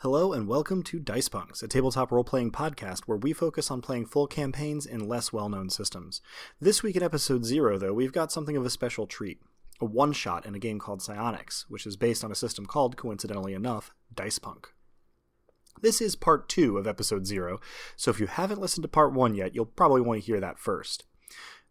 Hello and welcome to Dice Punks, a tabletop role-playing podcast where we focus on playing full campaigns in less well-known systems. This week in episode 0, though, we've got something of a special treat. A one-shot in a game called Psionics, which is based on a system called, coincidentally enough, Dice Punk. This is part 2 of episode 0, so if you haven't listened to part 1 yet, you'll probably want to hear that first.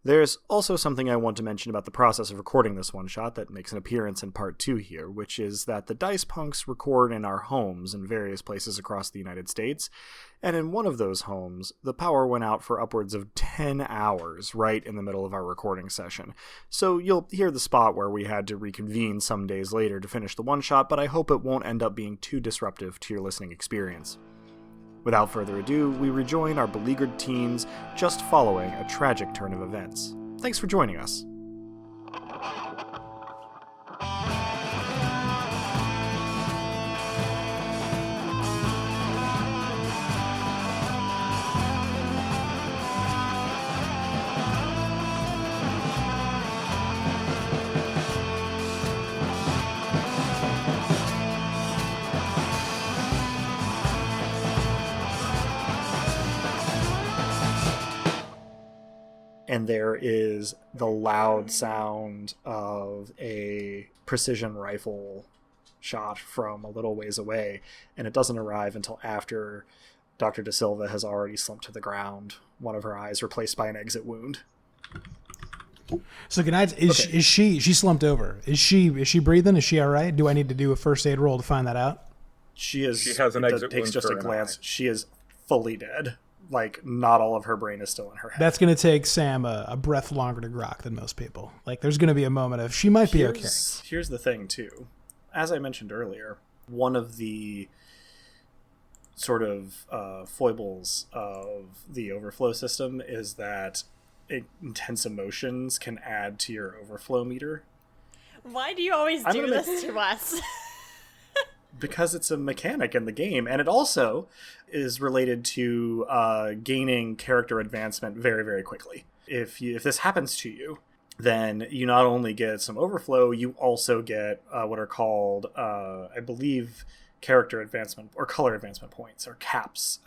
There's also something I want to mention about the process of recording this one-shot that makes an appearance in part 2 here, which is that the Dice Punks record in our homes in various places across the United States, and in one of those homes, the power went out for upwards of 10 hours right in the middle of our recording session. So you'll hear the spot where we had to reconvene some days later to finish the one-shot, but I hope it won't end up being too disruptive to your listening experience. Without further ado, we rejoin our beleaguered teens just following a tragic turn of events. Thanks for joining us. And there is the loud sound of a precision rifle shot from a little ways away, and it doesn't arrive until after Dr. De Silva has already slumped to the ground, one of her eyes replaced by an exit wound. So is she slumped over? Is she breathing? Is she all right? Do I need to do a first aid roll to find that out? She is. She has an exit wound. Takes just a glance. She is fully dead. Like, not all of her brain is still in her head. That's going to take Sam a breath longer to grok than most people. Like, there's going to be a moment of, she might be okay. Here's the thing, too. As I mentioned earlier, one of the sort of foibles of the overflow system is that intense emotions can add to your overflow meter. Why do you always do this to us? Because it's a mechanic in the game, and it also is related to gaining character advancement very, very quickly. If this happens to you, then you not only get some overflow, you also get what are called, I believe, character advancement or color advancement points or caps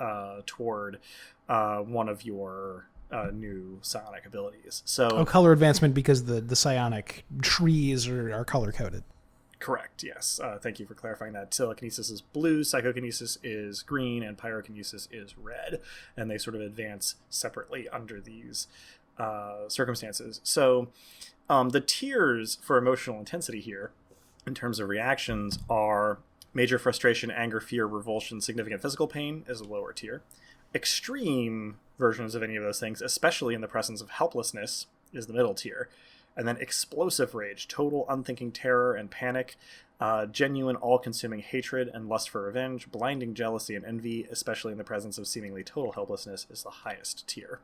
toward one of your new psionic abilities. So color advancement because the psionic trees are color coded. Correct, yes. Thank you for clarifying that. Telekinesis is blue, psychokinesis is green, and pyrokinesis is red. And they sort of advance separately under these circumstances. So the tiers for emotional intensity here, in terms of reactions, are major frustration, anger, fear, revulsion, significant physical pain is a lower tier. Extreme versions of any of those things, especially in the presence of helplessness, is the middle tier. And then explosive rage, total unthinking terror and panic, genuine all-consuming hatred and lust for revenge, blinding jealousy and envy, especially in the presence of seemingly total helplessness, is the highest tier.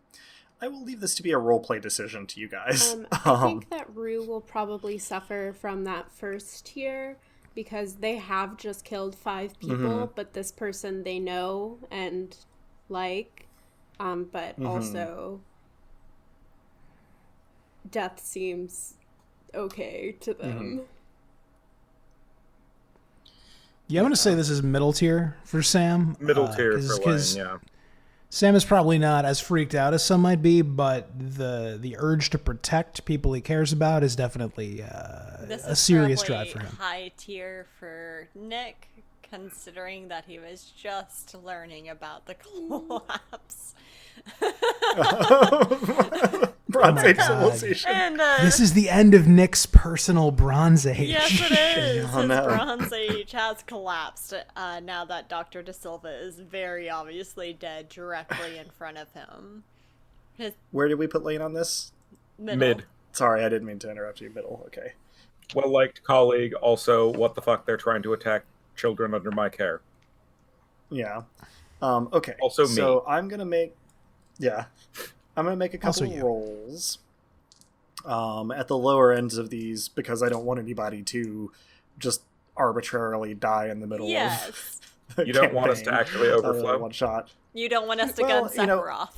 I will leave this to be a roleplay decision to you guys. I think that Rue will probably suffer from that first tier because they have just killed 5 people, but this person they know and like, but also death seems okay to them. Yeah, I'm going to say this is middle tier for Sam. Middle tier for Lane, yeah. Sam is probably not as freaked out as some might be, but the urge to protect people he cares about is definitely a serious drive for him. High tier for Nick, considering that he was just learning about the collapse. Bronze Age civilization. And, this is the end of Nick's personal Bronze Age. Yes, it is. Oh, His no. Bronze Age has collapsed now that Dr. De Silva is very obviously dead directly in front of him. Where did we put Lane on this? Mid. Sorry, I didn't mean to interrupt you. Middle, okay. Well-liked colleague, also, what the fuck, they're trying to attack children under my care. Yeah. Okay. Also me. So I'm going to make a couple of rolls at the lower ends of these because I don't want anybody to just arbitrarily die in the middle of You don't want us to actually overflow? one shot. You don't want us to gun Sephiroth.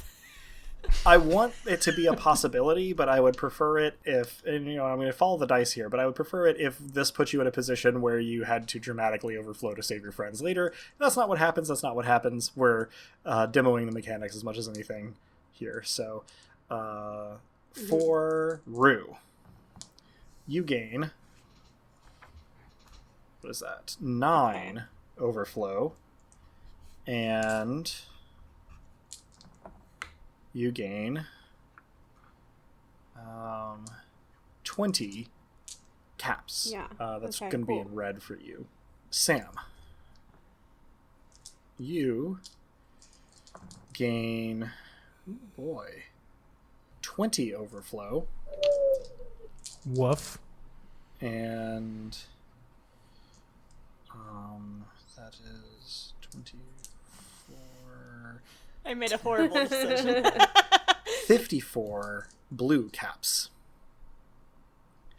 I want it to be a possibility, but I would prefer it if, and I'm going to follow the dice here, but I would prefer it if this puts you in a position where you had to dramatically overflow to save your friends later. That's not what happens. That's not what happens. We're demoing the mechanics as much as anything here. So, for Rue, you gain, what is that? 9 overflow, and you gain 20 caps. Yeah. That's Okay, going to be cool. in red for you. Sam, you gain, oh boy, 20 overflow, Woof. and that is 24, I made a horrible decision. 54 blue caps.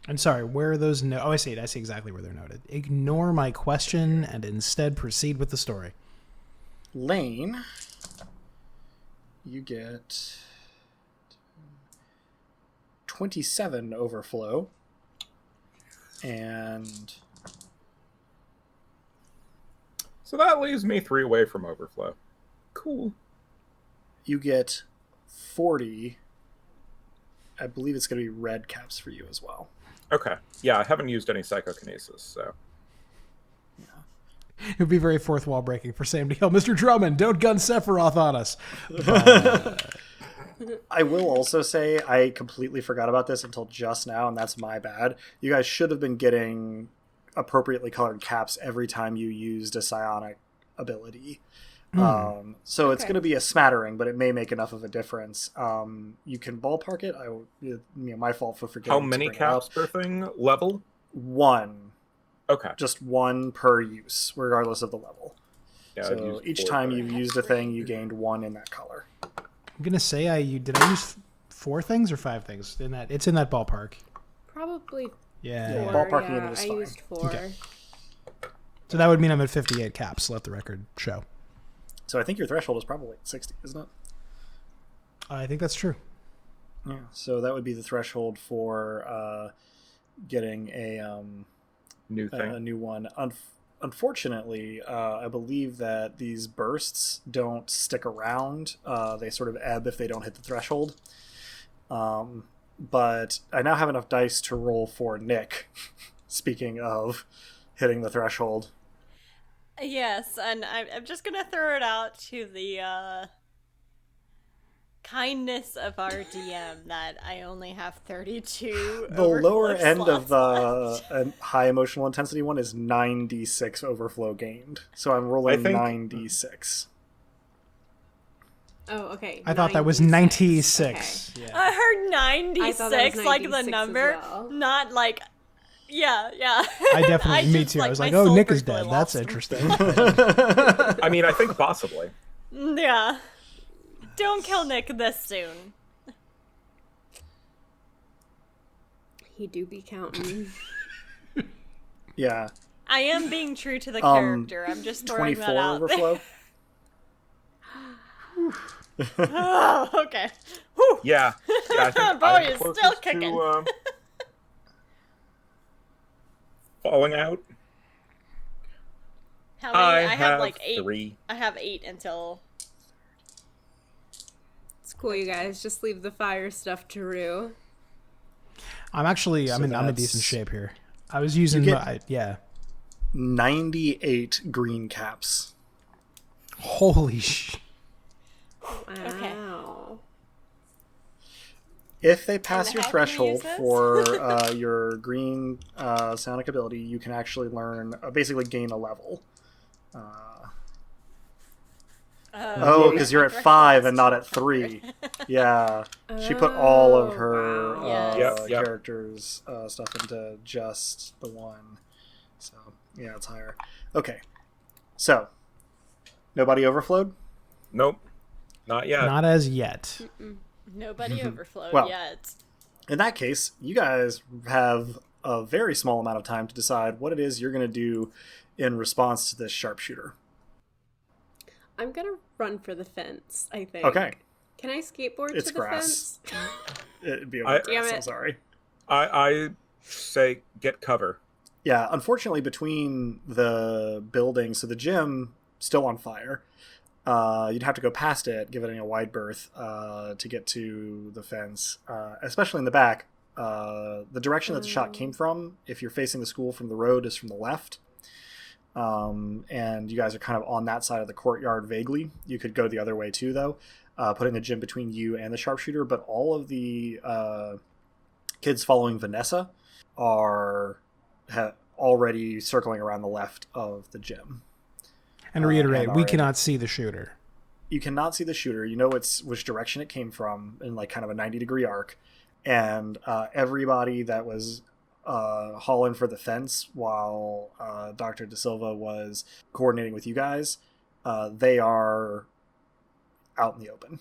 I'm sorry, where are those? Oh, I see it. I see exactly where they're noted. Ignore my question and instead proceed with the story. Lane, you get 27 overflow, and So that leaves me 3 away from overflow. Cool. you get 40. I believe it's going to be red caps for you as well. Okay. Yeah, I haven't used any psychokinesis, so. It would be very fourth wall breaking for Sam to yell, Mr. Drummond, don't gun Sephiroth on us. I will also say I completely forgot about this until just now, and that's my bad. You guys should have been getting appropriately colored caps every time you used a psionic ability. So it's Okay. going to be a smattering, but it may make enough of a difference. You can ballpark it. My fault for forgetting. How to many bring it up. caps per thing? Level? 1. Okay. Just 1 per use, regardless of the level. Yeah, I've So used each 4 time there. you've used a thing, you gained 1 in that color. I'm going to say did I use 4 things or 5 things? It's in that ballpark. Probably Yeah. 4. ballparking Yeah, it is I fine. used 4. Okay. So that would mean I'm at 58 caps, let the record show. So I think your threshold is probably 60, isn't it? I think that's true. Yeah. So that would be the threshold for getting a New thing. a new one. Unfortunately, I believe that these bursts don't stick around. They sort of ebb if they don't hit the threshold. But I now have enough dice to roll for Nick. Speaking of hitting the threshold. Yes, and I'm just gonna throw it out to the kindness of our DM that I only have 32. The lower overflow end of slots the left. high emotional intensity one is 9d6 overflow gained. So I'm rolling I think- 9d6. Oh, okay. I thought that was 96. 96. Yeah. I heard I thought that 96, was like the 96 as number, well. not like. Yeah. I definitely, me just, too. I was my like, oh, soul Nick is briefly dead. That's lost him. interesting. I mean, I think possibly. Yeah. Don't kill Nick this soon. He do be counting. Yeah. I am being true to the character. I'm just throwing 24 that out there. overflow. Oh, okay. Whew. Yeah. I think Boy, I'm it's still closest kicking. to, falling out. How many? I have have like 8. 3. I have 8 until. It's cool, you guys. Just leave the fire stuff to Rue. I'm actually, I'm in that's- decent shape here. I was using, get- yeah. 98 green caps. Holy sh! Wow. If they pass And your how can we threshold use this? for your green psionic ability, you can actually learn, basically gain a level. Oh, because you're at 5 and not at 3. Yeah. She put all of her wow. Yes. Yep. characters' stuff into just the one. So, yeah, it's higher. Okay. So, nobody overflowed? Nope. Not yet. Not as yet. Nobody overflowed Well, yet. In that case, you guys have a very small amount of time to decide what it is you're going to do in response to this sharpshooter. I'm gonna run for the fence, I think. Okay. Can I skateboard It's to the grass. fence? It'd be over I- grass, Damn I'm it. sorry. I say get cover. Yeah, unfortunately, between the buildings, so the gym still on fire. You'd have to go past it, give it a wide berth to get to the fence, especially in the back. The direction that the shot came from, if you're facing the school from the road, is from the left. And you guys are kind of on that side of the courtyard vaguely. You could go the other way too, though, putting the gym between you and the sharpshooter. But all of the kids following Vanessa are already circling around the left of the gym. And reiterate, and we already- cannot see the shooter. You cannot see the shooter. You know which direction it came from in like kind of a 90-degree arc. And everybody that was hauling for the fence while Dr. De Silva was coordinating with you guys, they are out in the open.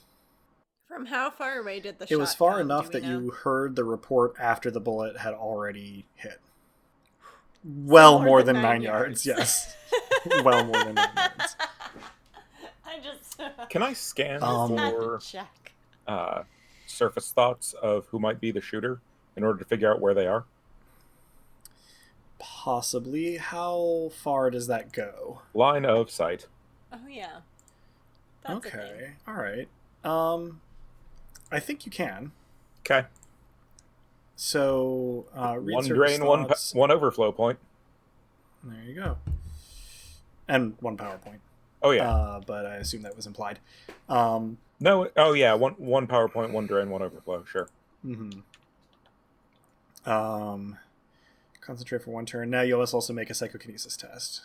From how far away did the shot It was far come? enough Do we that know? you heard the report after the bullet had already hit. Well, more than 9 yards, yes. Well, more than 9 yards. I just Can I scan Um, had to for check. surface thoughts of who might be the shooter in order to figure out where they are? Possibly. How far does that go? Line of sight. Oh yeah. That's a thing. Okay. All right. I think you can. Okay. So, read One surface drain, one thoughts. one overflow point. There you go. And one PowerPoint. Oh yeah. But I assume that was implied. No. Oh yeah. One PowerPoint, one drain, one overflow. Sure. Mm-hmm. Concentrate for one turn. Now you'll also make a psychokinesis test.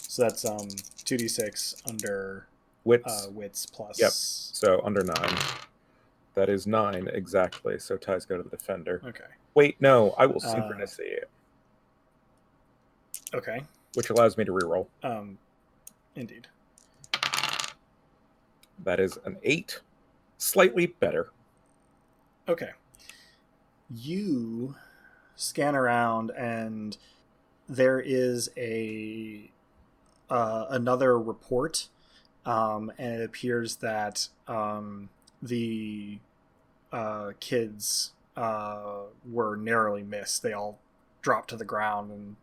So that's 2d6 under Wits. wits plus. Yep. So under 9. That is 9 exactly. So ties go to the defender. Okay. Wait, no. I will synchronicity it, Okay. which allows me to reroll. Indeed. That is an 8. Slightly better. Okay. You scan around, and there is another report, and it appears that the kids were narrowly missed. They all dropped to the ground, and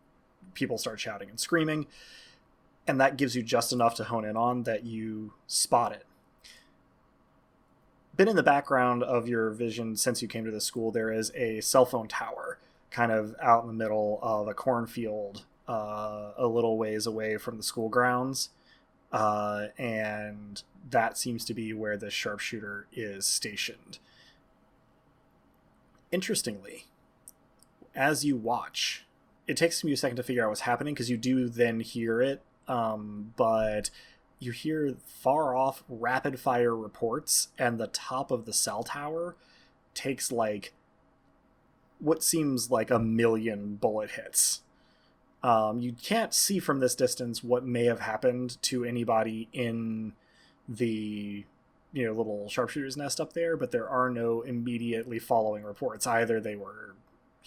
people start shouting and screaming, and that gives you just enough to hone in on that you spot it. Been in the background of your vision since you came to the school, there is a cell phone tower kind of out in the middle of a cornfield a little ways away from the school grounds, and that seems to be where the sharpshooter is stationed. Interestingly, as you watch, it takes you a second to figure out what's happening because you do then hear it, but you hear far off rapid fire reports, and the top of the cell tower takes like what seems like 1,000,000 bullet hits. You can't see from this distance what may have happened to anybody in the little sharpshooter's nest up there, but there are no immediately following reports. Either they were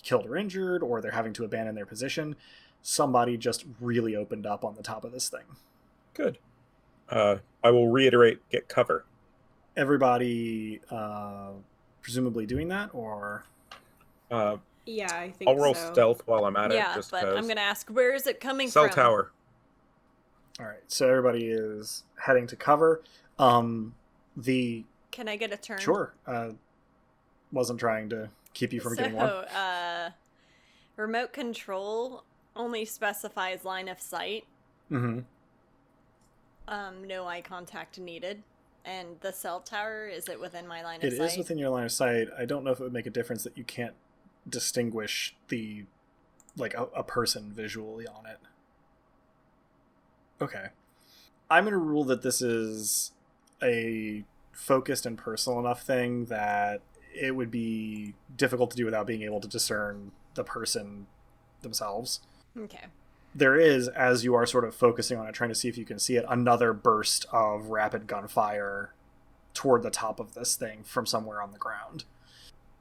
killed or injured, or they're having to abandon their position. Somebody just really opened up on the top of this thing. Good. I will reiterate, get cover. Everybody presumably doing that, or Yeah, I think I'll roll so. stealth while I'm at Yeah, it. Just but 'cause. I'm gonna ask, where is it coming Cell from? tower. all right. So everybody is heading to cover. The Can I get a turn? sure wasn't trying to keep you from getting one. Remote control only specifies line of sight. Mm-hmm. No eye contact needed. And the cell tower, is it within my line of It sight? is within your line of sight. I don't know if it would make a difference that you can't distinguish a person visually on it. Okay. I'm going to rule that this is a focused and personal enough thing that it would be difficult to do without being able to discern the person themselves. Okay. There is, as you are sort of focusing on it, trying to see if you can see it, another burst of rapid gunfire toward the top of this thing from somewhere on the ground.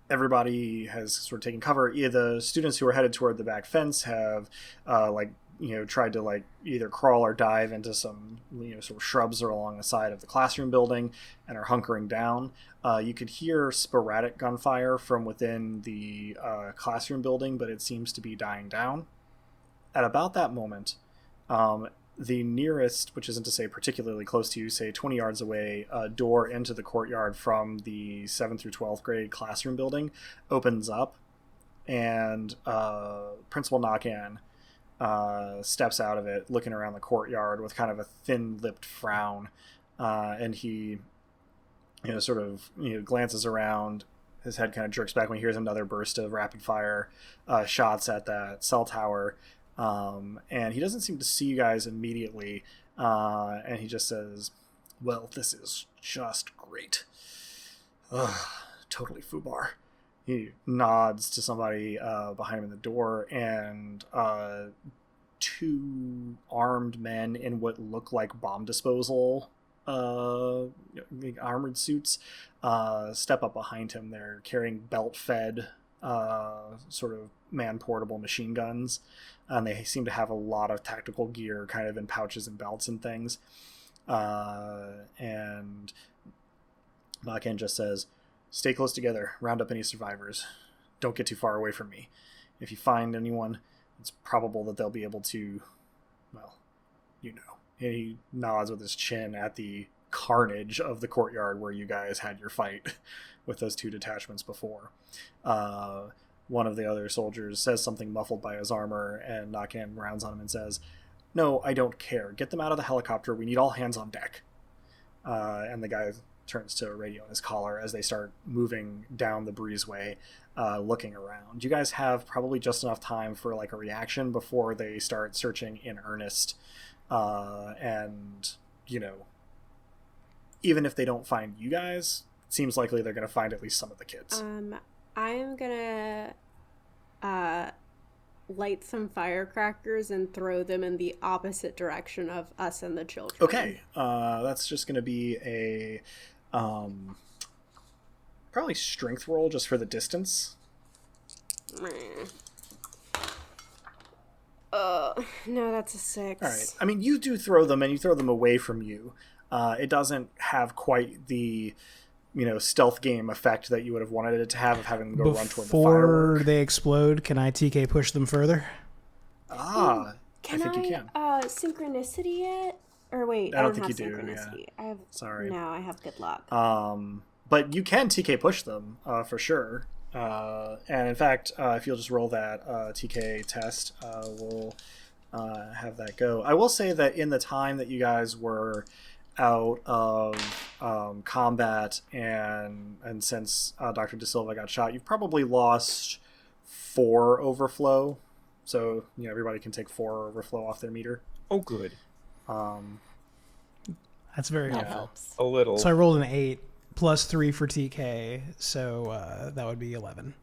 Everybody has sort of taken cover. The students who are headed toward the back fence have tried to like either crawl or dive into some sort of shrubs or along the side of the classroom building and are hunkering down. You could hear sporadic gunfire from within the classroom building, but it seems to be dying down. At about that moment, the nearest, which isn't to say particularly close to you, say 20 yards away, door into the courtyard from the 7th through 12th grade classroom building opens up, and Principal Knockan steps out of it, looking around the courtyard with kind of a thin-lipped frown, and he sort of glances around. His head kind of jerks back when he hears another burst of rapid-fire shots at that cell tower. And he doesn't seem to see you guys immediately, and he just says, "Well, this is just great. Ugh, totally foobar." He nods to somebody behind him in the door, and two armed men in what look like bomb disposal armored suits step up behind him. They're carrying belt-fed sort of man-portable machine guns, and they seem to have a lot of tactical gear kind of in pouches and belts and things. And Knockan just says, "Stay close together, round up any survivors. Don't get too far away from me. If you find anyone, it's probable that they'll be able to, well, And he nods with his chin at the carnage of the courtyard where you guys had your fight with those two detachments before. One of the other soldiers says something muffled by his armor, and Knockan rounds on him and says, "No, I don't care. Get them out of the helicopter. We need all hands on deck." And the guy turns to a radio on his collar as they start moving down the breezeway, looking around. You guys have probably just enough time for like a reaction before they start searching in earnest. And even if they don't find you guys, it seems likely they're going to find at least some of the kids. I'm gonna light some firecrackers and throw them in the opposite direction of us and the children. Okay, that's just going to be a probably strength roll just for the distance. No, that's a 6. All right. I mean, you do throw them, and you throw them away from you. It doesn't have quite the stealth game effect that you would have wanted it to have of having them go run toward the firework. Before they explode, can I TK push them further? I think you can. Synchronicity it? Or wait, I don't think have you do, synchronicity. yeah. I have. Sorry. No, I have good luck. But you can TK push them for sure. And in fact, if you'll just roll that TK test, we'll have that go. I will say that in the time that you guys were out of combat and since Dr. De Silva got shot, you've probably lost 4 overflow. So everybody can take 4 overflow off their meter. Oh, good. That's very That helpful. helps. A little. So I rolled an 8 plus 3 for TK, so that would be 11.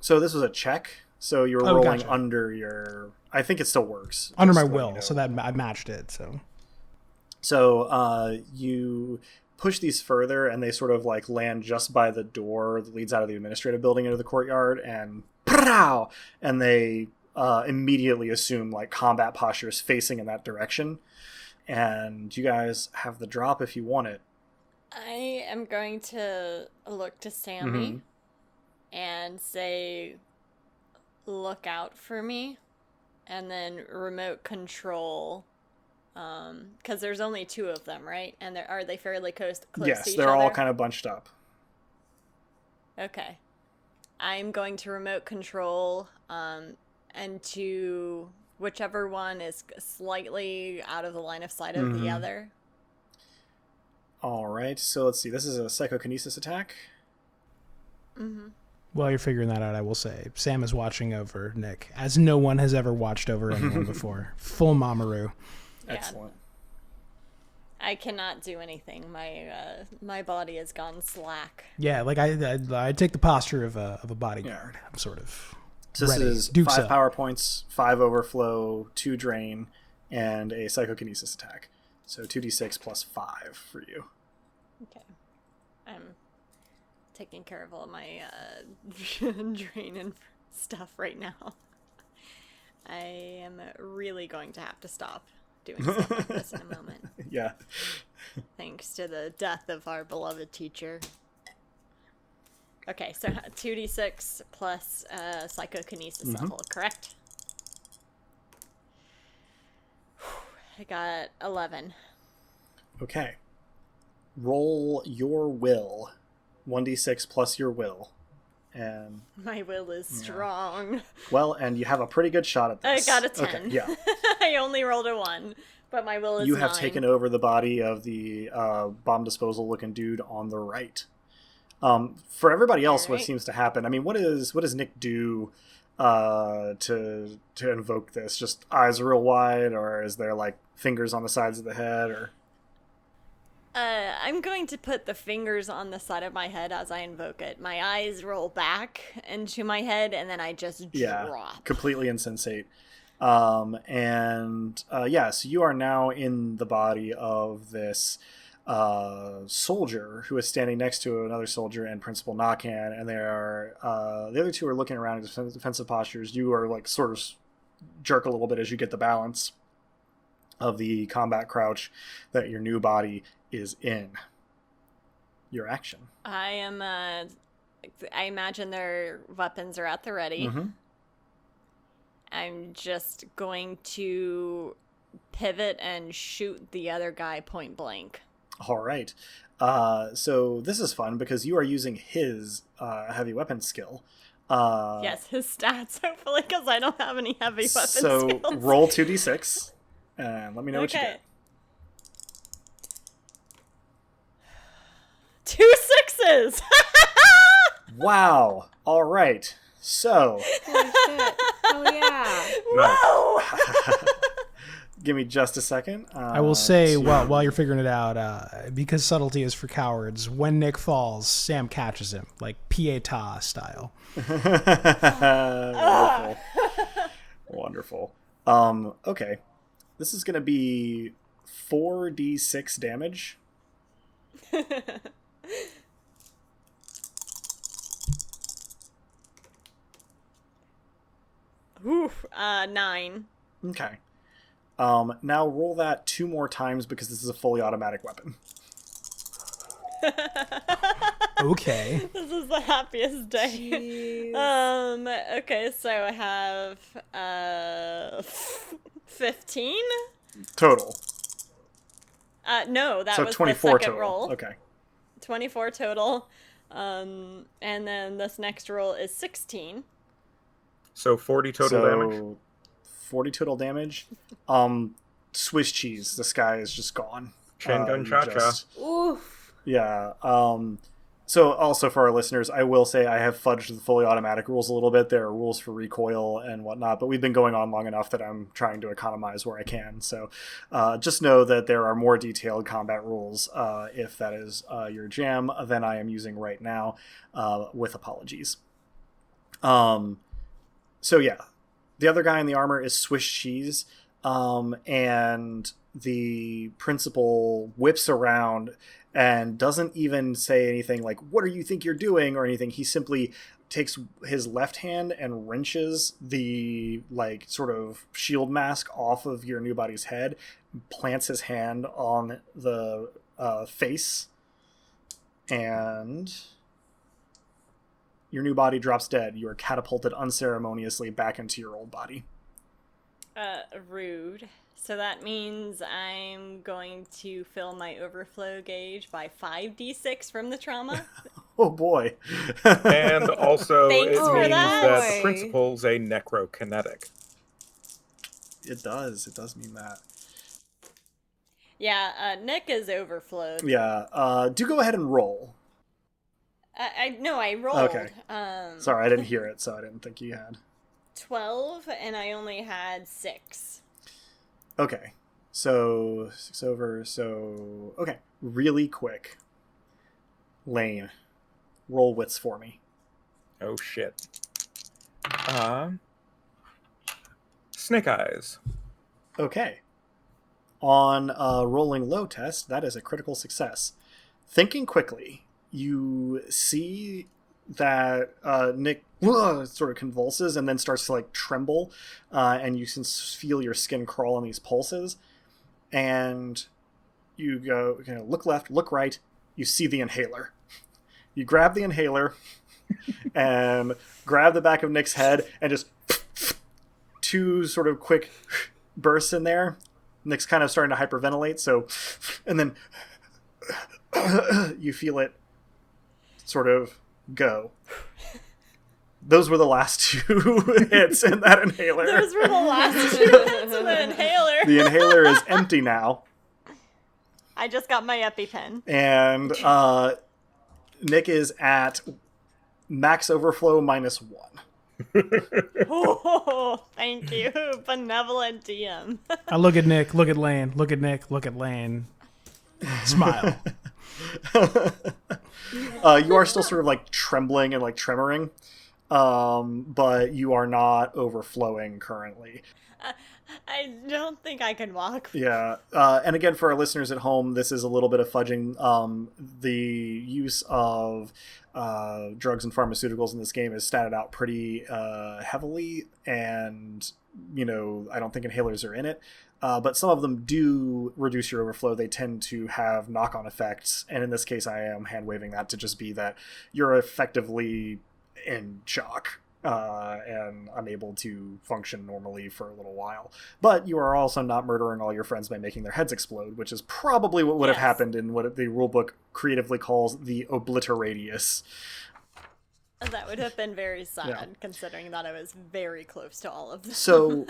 So this was a check. So you were rolling gotcha. under your. I think it still works. Under my just to let will, you know. so that I matched it. So you push these further, and they sort of like land just by the door that leads out of the administrative building into the courtyard, and pow! And they immediately assume like combat postures facing in that direction. And you guys have the drop if you want it. I am going to look to Sammy Mhm. and say, "Look out for me," and then remote control. Because there's only 2 of them, right? And are they fairly close to Yes, each they're other? all kind of bunched up. Okay. I'm going to remote control, and to whichever one is slightly out of the line of sight of the other. All right, so let's see. This is a psychokinesis attack. Mm-hmm. While you're figuring that out, I will say Sam is watching over Nick, as no one has ever watched over anyone before. Full Mamoru. Yeah. Excellent. I cannot do anything. My body has gone slack. Yeah, like I take the posture of a bodyguard. I'm sort of So this ready. is Duke's 5 up. power points, 5 overflow, 2 drain, and a psychokinesis attack. So 2d6 plus 5 for you. Okay. I'm taking care of all my drain and stuff right now. I am really going to have to stop doing stuff like this in a moment. Yeah. Thanks to the death of our beloved teacher. Okay, so 2d6 plus psychokinesis level, correct? I got 11. Okay. Roll your will. 1d6 plus your will. And My will is strong. well, and you have a pretty good shot at I this. got a 10. Okay, yeah. I only rolled a 1, but my will is You have 9. taken over the body of the bomb disposal looking dude on the right. For everybody else, what Alright. seems to happen? I mean, what does Nick do to invoke this? Just eyes real wide, or is there like fingers on the sides of the head, or? I'm going to put the fingers on the side of my head as I invoke it. My eyes roll back into my head, and then I just drop. Completely insensate. So you are now in the body of this soldier who is standing next to another soldier and Principal Knockan, and they are the other two are looking around in defensive postures. You are like sort of jerk a little bit as you get the balance of the combat crouch that your new body is in. Your action. I am, I imagine their weapons are at the ready. Mm-hmm. I'm just going to pivot and shoot the other guy point blank. All right. So this is fun because you are using his heavy weapon skill. Yes, his stats, hopefully, because I don't have any heavy weapon So skills. roll 2d6 and let me know what you get. 2 6s! Wow. All right. So Holy shit. Oh, yeah. Whoa! give me just a second. I will say, while you're figuring it out, because subtlety is for cowards, when Nick falls, Sam catches him, like Pietà style. Wonderful. Okay. This is going to be 4d6 damage. Oof, 9. Okay. Now roll that 2 more times because this is a fully automatic weapon. Okay. This is the happiest day. Jeez. Okay, so I have 15. Total. No, that So was 24 the second total. roll. Okay. 24 total. And then this next roll is 16. So 40 total damage. 40 total damage. Swiss cheese. This guy is just gone. Chain gun cha-cha. Oof. Yeah. So also for our listeners, I will say I have fudged the fully automatic rules a little bit. There are rules for recoil and whatnot, but we've been going on long enough that I'm trying to economize where I can. So just know that there are more detailed combat rules if that is your jam than I am using right now, with apologies. So yeah, the other guy in the armor is Swiss cheese, and the principal whips around and doesn't even say anything like, "What do you think you're doing?" or anything. He simply takes his left hand and wrenches the like sort of shield mask off of your new body's head, plants his hand on the face, and your new body drops dead. You are catapulted unceremoniously back into your old body. Rude. So that means I'm going to fill my overflow gauge by 5d6 from the trauma. Oh boy. And also, Thanks it for means that. that the principal's a necrokinetic. It does mean that. Yeah, Nick is overflowed. Yeah, do go ahead and roll. I rolled. Okay. Sorry, I didn't hear it, so I didn't think you had. 12, and I only had 6. Okay, so 6 over, so... Okay, really quick. Lane, roll wits for me. Oh shit. Snake eyes. Okay. On a rolling low test, that is a critical success. Thinking quickly, you see that Nick sort of convulses and then starts to like tremble, and you can feel your skin crawl on these pulses, and you go, look left, look right, you see the inhaler. You grab the inhaler and grab the back of Nick's head and just 2 sort of quick bursts in there. Nick's kind of starting to hyperventilate, so, and then you feel it sort of go. Those were the last 2 hits in that inhaler. Those were the last 2 hits in the inhaler. The inhaler is empty now. I just got my EpiPen. And Nick is at max overflow -1. Oh, thank you, benevolent DM. I look at Nick, look at Lane, look at Nick, look at Lane. Smile. You are still sort of like trembling and like tremoring, but you are not overflowing currently. I don't think I can walk. Yeah, and again, for our listeners at home, this is a little bit of fudging. The use of drugs and pharmaceuticals in this game is statted out pretty heavily, and I don't think inhalers are in it. But some of them do reduce your overflow. They tend to have knock-on effects, and in this case, I am hand-waving that to just be that you're effectively in shock and unable to function normally for a little while. But you are also not murdering all your friends by making their heads explode, which is probably what would have happened in what the rulebook creatively calls the obliteradius. That would have been very sad, considering that I was very close to all of them. So,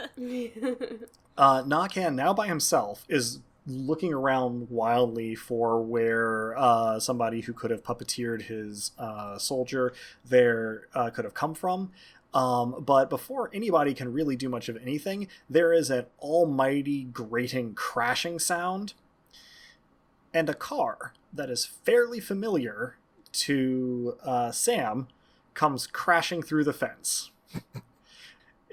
Nakan, now by himself, is looking around wildly for where somebody who could have puppeteered his soldier there could have come from. But before anybody can really do much of anything, there is an almighty grating crashing sound, and a car that is fairly familiar to Sam comes crashing through the fence.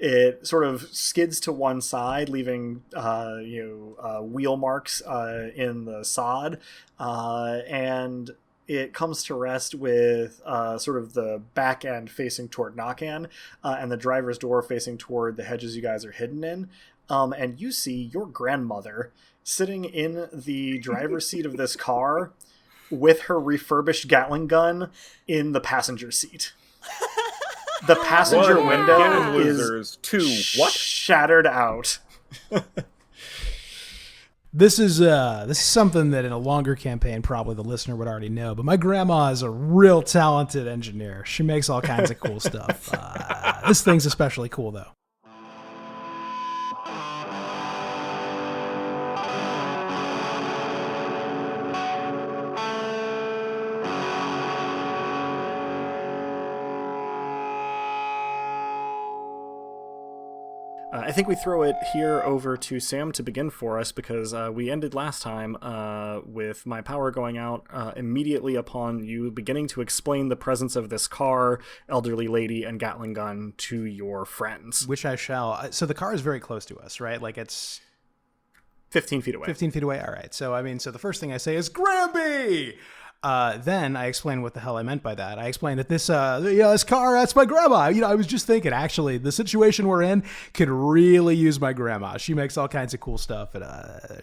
It sort of skids to one side, leaving wheel marks in the sod, and it comes to rest with sort of the back end facing toward Nakan, and the driver's door facing toward the hedges you guys are hidden in. And you see your grandmother sitting in the driver's seat of this car with her refurbished Gatling gun in the passenger seat. The passenger window is shattered out. This is something that in a longer campaign probably the listener would already know, but my grandma is a real talented engineer. She makes all kinds of cool stuff. This thing's especially cool, though. I think we throw it here over to Sam to begin for us, because we ended last time with my power going out immediately upon you beginning to explain the presence of this car, elderly lady, and Gatling gun to your friends. Which I shall. So the car is very close to us, right? Like it's 15 feet away. 15 feet away? All right. So, the first thing I say is, Gramby! Then I explained what the hell I meant by that. I explained that this car, that's my grandma. I was just thinking, actually, the situation we're in could really use my grandma. She makes all kinds of cool stuff. And,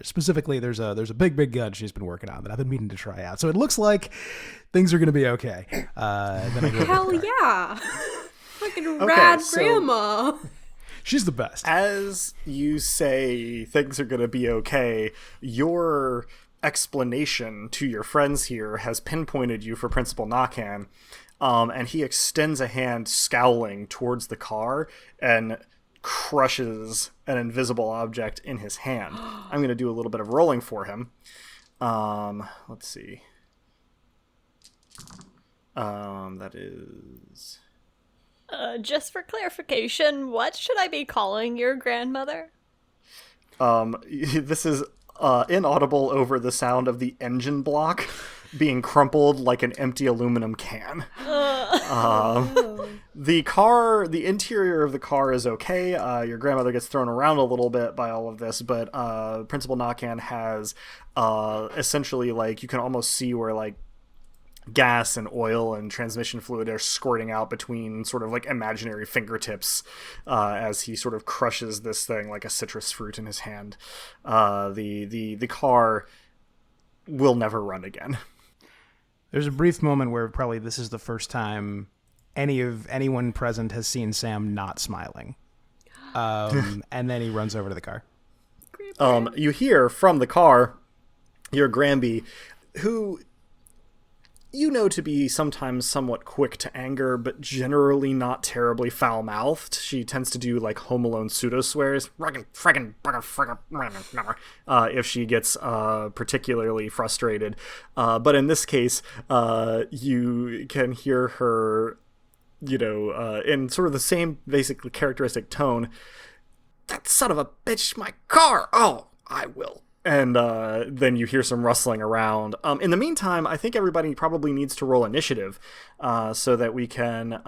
specifically, there's a big gun she's been working on that I've been meaning to try out. So it looks like things are going to be okay. Then I go hell yeah. Fucking rad grandma. She's the best. As you say things are going to be okay, your explanation to your friends here has pinpointed you for Principal Nakan, and he extends a hand scowling towards the car and crushes an invisible object in his hand. I'm going to do a little bit of rolling for him. Let's see. That is... just for clarification, what should I be calling your grandmother? This is inaudible over the sound of the engine block being crumpled like an empty aluminum can. The interior of the car is okay. Your grandmother gets thrown around a little bit by all of this, but Principal Nakan has essentially, like, you can almost see where, like, gas and oil and transmission fluid are squirting out between sort of like imaginary fingertips as he sort of crushes this thing like a citrus fruit in his hand. The car will never run again. There's a brief moment where probably this is the first time anyone present has seen Sam not smiling. And then he runs over to the car. You hear from the car your Granby, who you know to be sometimes somewhat quick to anger, but generally not terribly foul-mouthed. She tends to do like Home Alone pseudo-swears, if she gets particularly frustrated. But in this case, you can hear her, in sort of the same basically characteristic tone. That son of a bitch, my car! Oh, I will. And then you hear some rustling around. In the meantime, I think everybody probably needs to roll initiative so that we can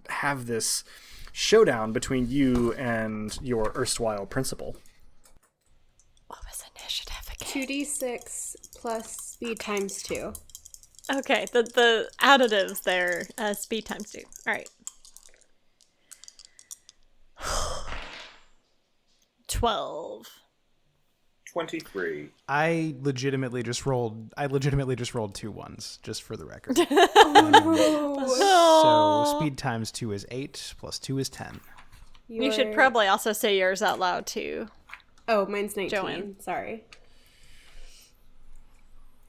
have this showdown between you and your erstwhile principal. What was initiative again? 2d6 plus speed times 2. Okay, the additives there, speed times 2. All right. 12. 23. I legitimately just rolled 2 ones, just for the record. So speed times 2 is 8, plus 2 is 10. You should probably also say yours out loud, too. Oh, mine's 19. Joanne. Sorry.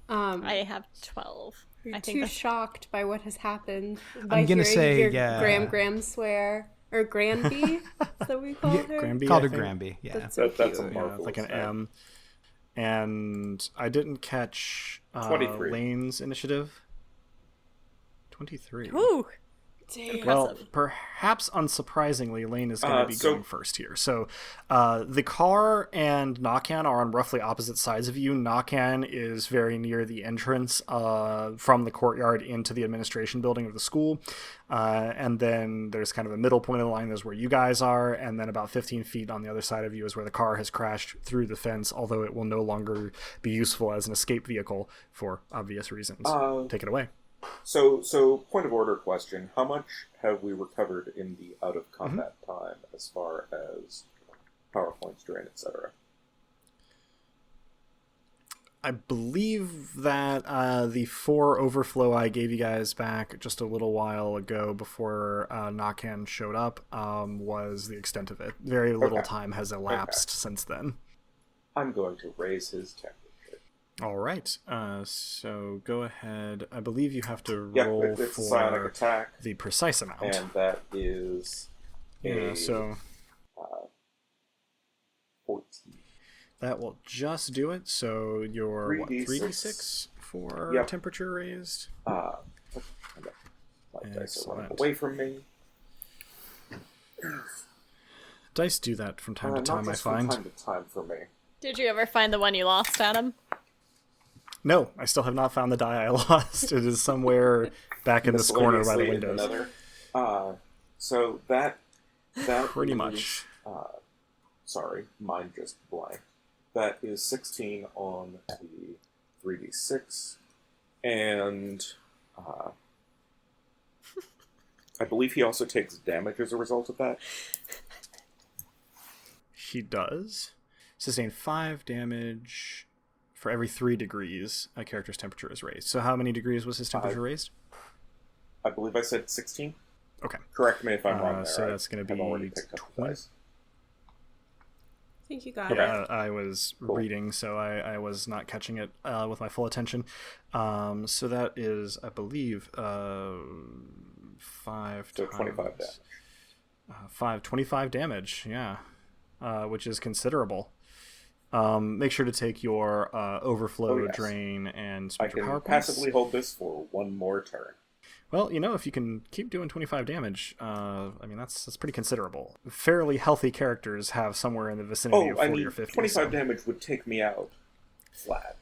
I have 12. You're I think too that's... shocked by what has happened. I'm gonna say, your yeah. Gram swear. Or Granby, is that what we call her? Granby, Called I her think. Granby, yeah. That's so That's a cute. marvelous like an name. M. And I didn't catch 23. Lane's initiative. 23. Ooh. Damn. Well, perhaps unsurprisingly, Lane is going to be going first here. So the car and Nakan are on roughly opposite sides of you. Nakan is very near the entrance from the courtyard into the administration building of the school. And then there's kind of a middle point of the line. There's where you guys are. And then about 15 feet on the other side of you is where the car has crashed through the fence, although it will no longer be useful as an escape vehicle for obvious reasons. Take it away. So point of order question. How much have we recovered in the out of combat time as far as power points drain, etc.? I believe that the 4 overflow I gave you guys back just a little while ago before Nakan showed up was the extent of it. Very little time has elapsed since then. I'm going to raise his temperature. All right. So go ahead. I believe you have to roll it's a psionic for attack, the precise amount. and that is So 14. that will just do it. So your 3d6. 3d6 for Yep. temperature raised. My dice are running away from me. Dice do that from time to Not time, I just find. from time to time for me. Did you ever find the one you lost, Adam? No, I still have not found the die I lost. It is somewhere back in this corner by the Miscellaneously in windows. another. So that Pretty is, much. Sorry, mine just blank. That is 16 on the 3d6, and I believe he also takes damage as a result of that. He does. Sustain 5 damage for every 3 degrees a character's temperature is raised. So how many degrees was his temperature raised? I believe I said 16. Okay. Correct me if I'm wrong there. So that's going to I've already be picked up the 20. dice. I think you got Okay. it. I was reading, so I was not catching it with my full attention. So that is, I believe, 5 So times... 25 damage. 25 damage, yeah. Which is considerable. Make sure to take your overflow, drain, and I spend your can power points. passively hold this for one more turn. Well, if you can keep doing 25 damage, that's pretty considerable. Fairly healthy characters have somewhere in the vicinity of 40 or 50. 25 damage would take me out flat.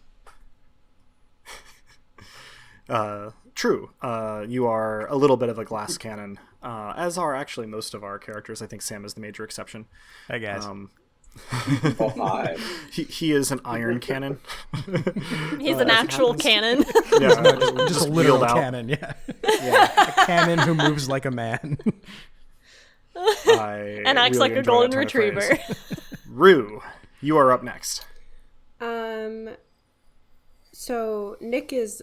True. You are a little bit of a glass cannon, as are actually most of our characters. I think Sam is the major exception. Hi, guys. Oh, hi. He is an iron cannon. He's an actual cannon. Yeah, Just a wheeled literal out. cannon, yeah. A cannon who moves like a man. And acts really like a enjoy golden that turn of retriever. phrase. Rue, you are up next. So Nick is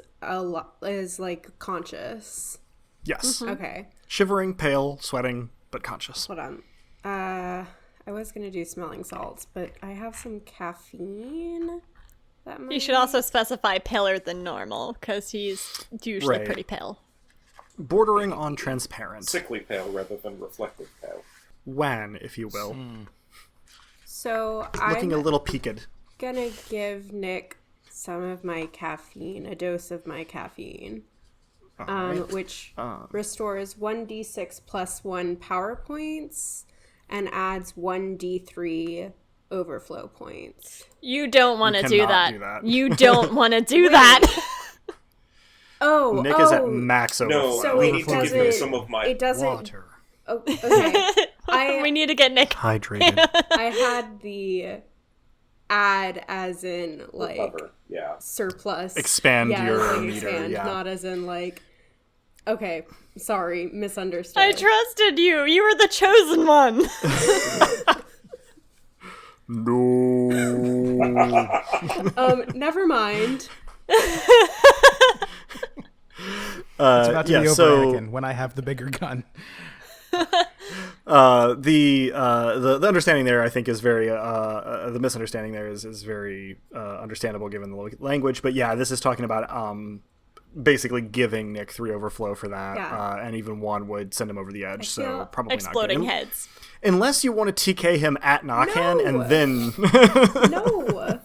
like conscious. Yes. Okay. Shivering, pale, sweating, but conscious. Hold on. I was gonna do smelling salts, but I have some caffeine. That might... You should also specify paler than normal, because he's usually Right. pretty pale. Bordering on transparent. Sickly pale rather than reflective pale. Wan, if you will. So Looking I'm a little peaked. gonna give Nick some of my caffeine, a dose of my caffeine, which restores 1d6 plus 1 power points and adds 1d3 overflow points. You don't want to do cannot that. do that. You don't want to do that. Oh, Nick is at max overflow. No, So we it need to give doesn't- him some of my it doesn't. Water. Oh, okay. We need to get Nick. Hydrated. I had the add as in like recover. Yeah. surplus. Expand yeah, your like meter, expand, yeah. not as in like. Okay, sorry, misunderstood. I trusted you. You were the chosen one. No. Never mind. It's about to be over, so Anakin, when I have the bigger gun. the understanding there, I think, is very the misunderstanding there is very understandable given the language. But yeah, this is talking about basically giving Nick 3 overflow for that, Yeah. and even 1 would send him over the edge. So feel- probably Exploding not good. heads. Unless you want to TK him at Knockhand No. and then No.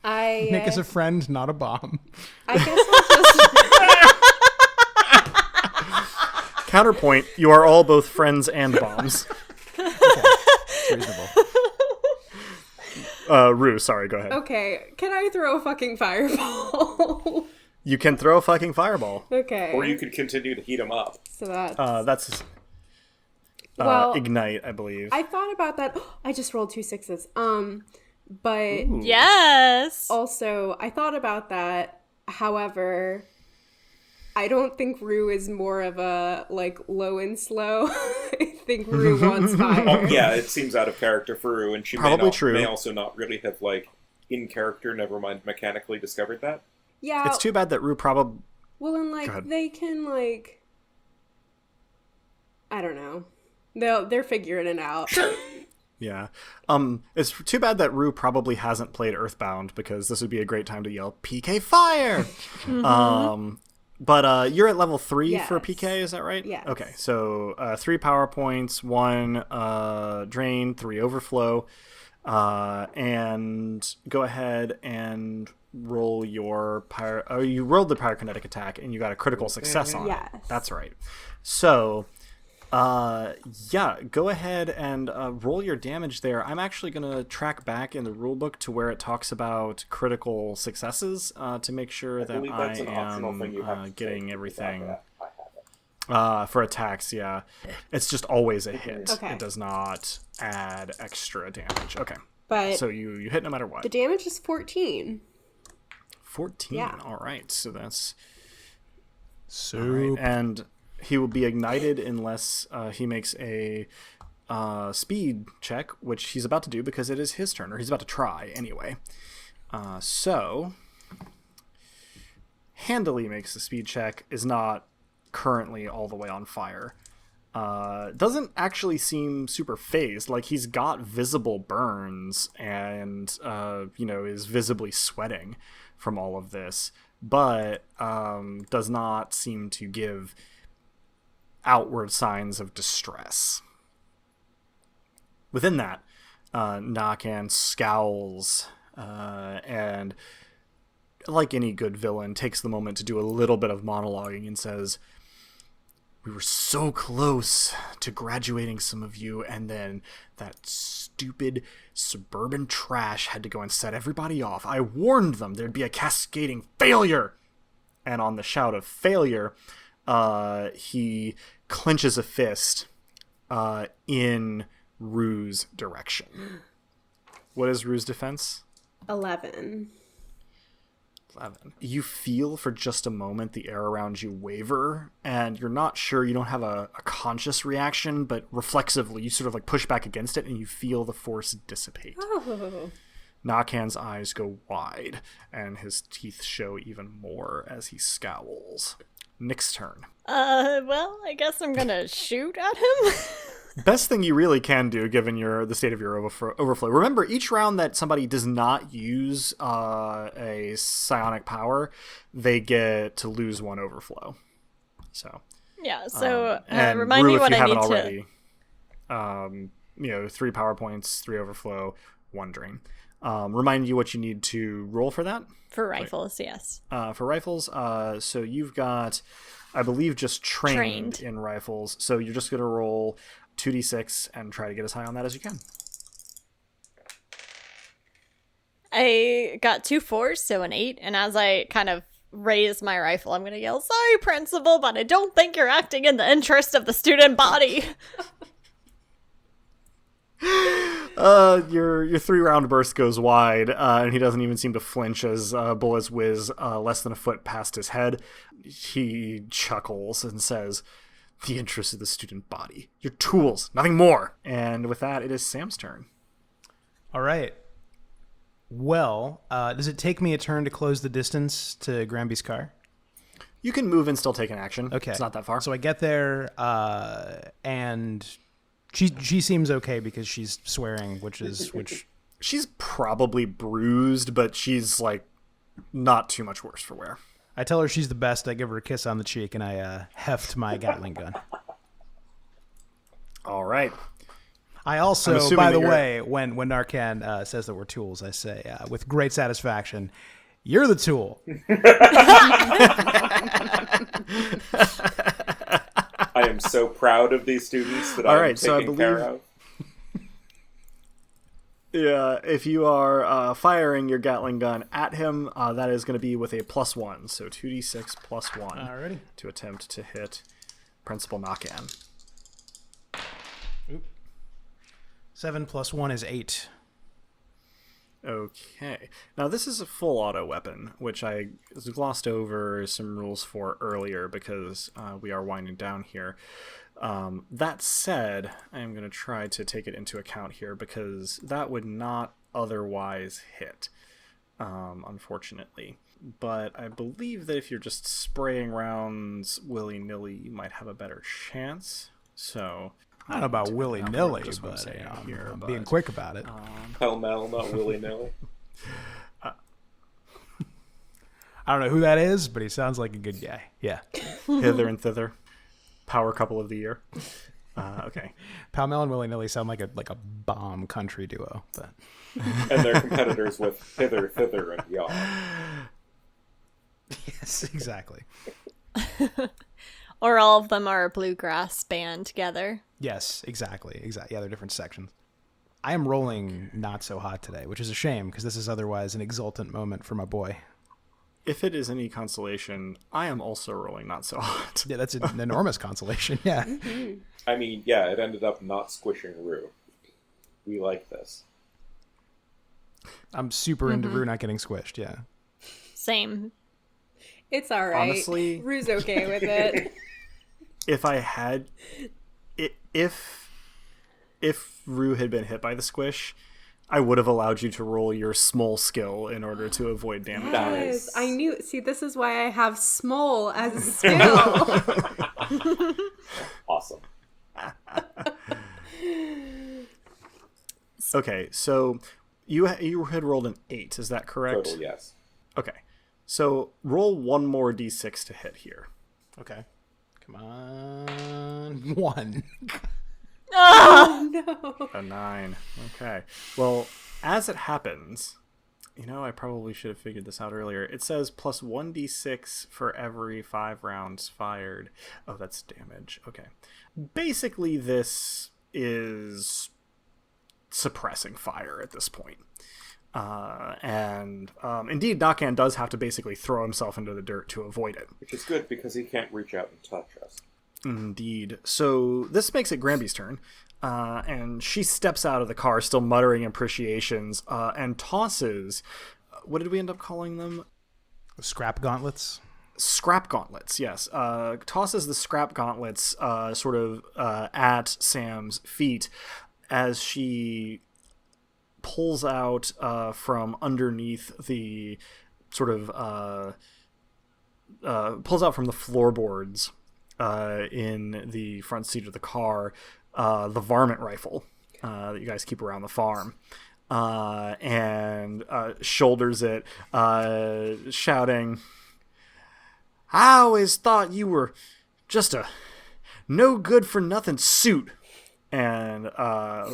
I Nick is a friend, not a bomb. I guess I'll just. counterpoint. You are all both friends and bombs. It's reasonable. Rue, sorry, go ahead. Okay, can I throw a fucking fireball? You can throw a fucking fireball. Okay. Or you could continue to heat him up. So that's. That's well, ignite, I believe. I thought about that. I just rolled 2 6s. But Yes. also I thought about that. However, I don't think Rue is more of a like low and slow. I think Rue wants fire. Yeah, it seems out of character for Rue, and she Probably true. may also not really have, like, in character, never mind mechanically discovered that. Yeah. It's too bad that Rue probably... Well, and Go like ahead. they can like. I don't know. They're figuring it out. Yeah. It's too bad that Rue probably hasn't played Earthbound, because this would be a great time to yell, PK Fire! But you're at level 3 for Yes. PK, is that right? Yes. Okay, so 3 power points, 1 drain, 3 overflow, and go ahead and roll your you rolled the pyrokinetic attack, and you got a critical success on Yes. it. That's right. So... yeah, go ahead and roll your damage there. I'm actually going to track back in the rulebook to where it talks about critical successes to make sure that believe I that's an optional thing you have am to getting take. everything I have it. for attacks. Yeah, it's just always a hit. Okay. It does not add extra damage. Okay, But so you hit no matter what. the damage is 14. 14. Yeah. All right, so that's Soup. and he will be ignited unless he makes a speed check, which he's about to do because it is his turn, or he's about to try anyway. So handily makes the speed check, is not currently all the way on fire. Doesn't actually seem super phased. Like, he's got visible burns and is visibly sweating from all of this, but does not seem to give outward signs of distress. Within that, Nakan scowls and, like any good villain, takes the moment to do a little bit of monologuing and says, "We were so close to graduating some of you, and then that stupid suburban trash had to go and set everybody off. I warned them there'd be a cascading failure." And on the shout of failure, he clenches a fist in Rue's direction. What is Rue's defense? 11. 11. You feel for just a moment the air around you waver, and you're not sure, you don't have a conscious reaction, but reflexively you sort of like push back against it and you feel the force dissipate. Oh. Nakhan's eyes go wide, and his teeth show even more as he scowls. Nick's turn. Well, I guess I'm gonna shoot at him. Best thing you really can do, given the state of your overflow. Remember, each round that somebody does not use a psionic power, they get to lose 1 overflow. So Yeah, so and remind Rue, me if what you I haven't need already, 3 power points, 3 overflow, 1 drain. Remind you what you need to roll for that. for rifles, yes. For rifles, so you've got, I believe, just trained in rifles. So you're just going to roll 2d6 and try to get as high on that as you can. I got 2 4s, so an 8, and as I kind of raise my rifle, I'm going to yell, "Sorry, Principal, but I don't think you're acting in the interest of the student body." Your 3-round burst goes wide, and he doesn't even seem to flinch as bullets whiz less than a foot past his head. He chuckles and says, "The interest of the student body. Your tools, nothing more." And with that, it is Sam's turn. All right. Well, does it take me a turn to close the distance to Granby's car? You can move and still take an action. Okay. It's not that far. So I get there, and she seems okay because she's swearing, which She's probably bruised, but she's, like, not too much worse for wear. I tell her she's the best. I give her a kiss on the cheek, and I heft my Gatling gun. All right. I also, by the way, when Narcan says that we're tools, I say, with great satisfaction, "You're the tool." I am so proud of these students that I'm taking care of. Yeah, if you are firing your Gatling gun at him, that is going to be with a +1. So 2d6 +1 Alrighty. to attempt to hit Principal Nakhan. 7 + 1 is 8. Okay. Now, this is a full auto weapon, which I glossed over some rules for earlier because we are winding down here. That said, I am going to try to take it into account here because that would not otherwise hit, unfortunately. But I believe that if you're just spraying rounds willy-nilly, you might have a better chance. So I don't know about willy-nilly, but I'm being quick about it. Pell-mell, not willy-nilly. I don't know who that is, but he sounds like a good guy. Yeah. Hither and thither. Power couple of the year. Okay. Pall-mell and willy-nilly sound like a bomb country duo, but And they're competitors with hither, thither, and yaw. yes, exactly. Or all of them are a bluegrass band together. Yes, exactly. Yeah, they're different sections. I am rolling not so hot today, which is a shame because this is otherwise an exultant moment for my boy. If it is any consolation, I am also rolling not so hot. Yeah, that's an enormous consolation. Yeah. I mean, yeah, it ended up not squishing Rue. We like this. I'm super into Rue not getting squished. Yeah. Same. It's all right. Honestly, Rue's okay with it. if I had, if Rue had been hit by the squish, I would have allowed you to roll your small skill in order to avoid damage. Yes, I knew. See, this is why I have small as a skill. Awesome. Okay, so you had rolled an 8, is that correct? Total, yes. Okay, so roll one more d6 to hit here. Okay. Come on. 1. Oh, no. A 9. Okay. Well, as it happens, I probably should have figured this out earlier. It says plus 1d6 for every 5 rounds fired. Oh, that's damage. Okay. Basically, this is suppressing fire at this point. Indeed, Nakhan does have to basically throw himself into the dirt to avoid it. Which is good because he can't reach out and touch us. Indeed. So this makes it Granby's turn. And she steps out of the car, still muttering appreciations, and tosses. What did we end up calling them? Scrap gauntlets. Scrap gauntlets, yes. Tosses the scrap gauntlets sort of at Sam's feet as she pulls out from underneath the sort of pulls out from the floorboards in the front seat of the car the varmint rifle that you guys keep around the farm. And shoulders it, shouting, "I always thought you were just a no good for nothing suit," and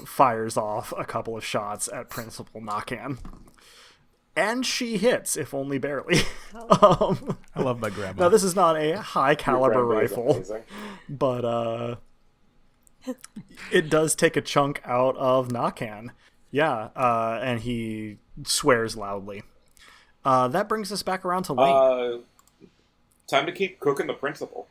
fires off a couple of shots at Principal Nakan. And she hits, if only barely. I love my grandma. Now, this is not a high caliber rifle, Amazing. but it does take a chunk out of Nakan. Yeah, and he swears loudly. That brings us back around to Lane. Time to keep cooking the principal.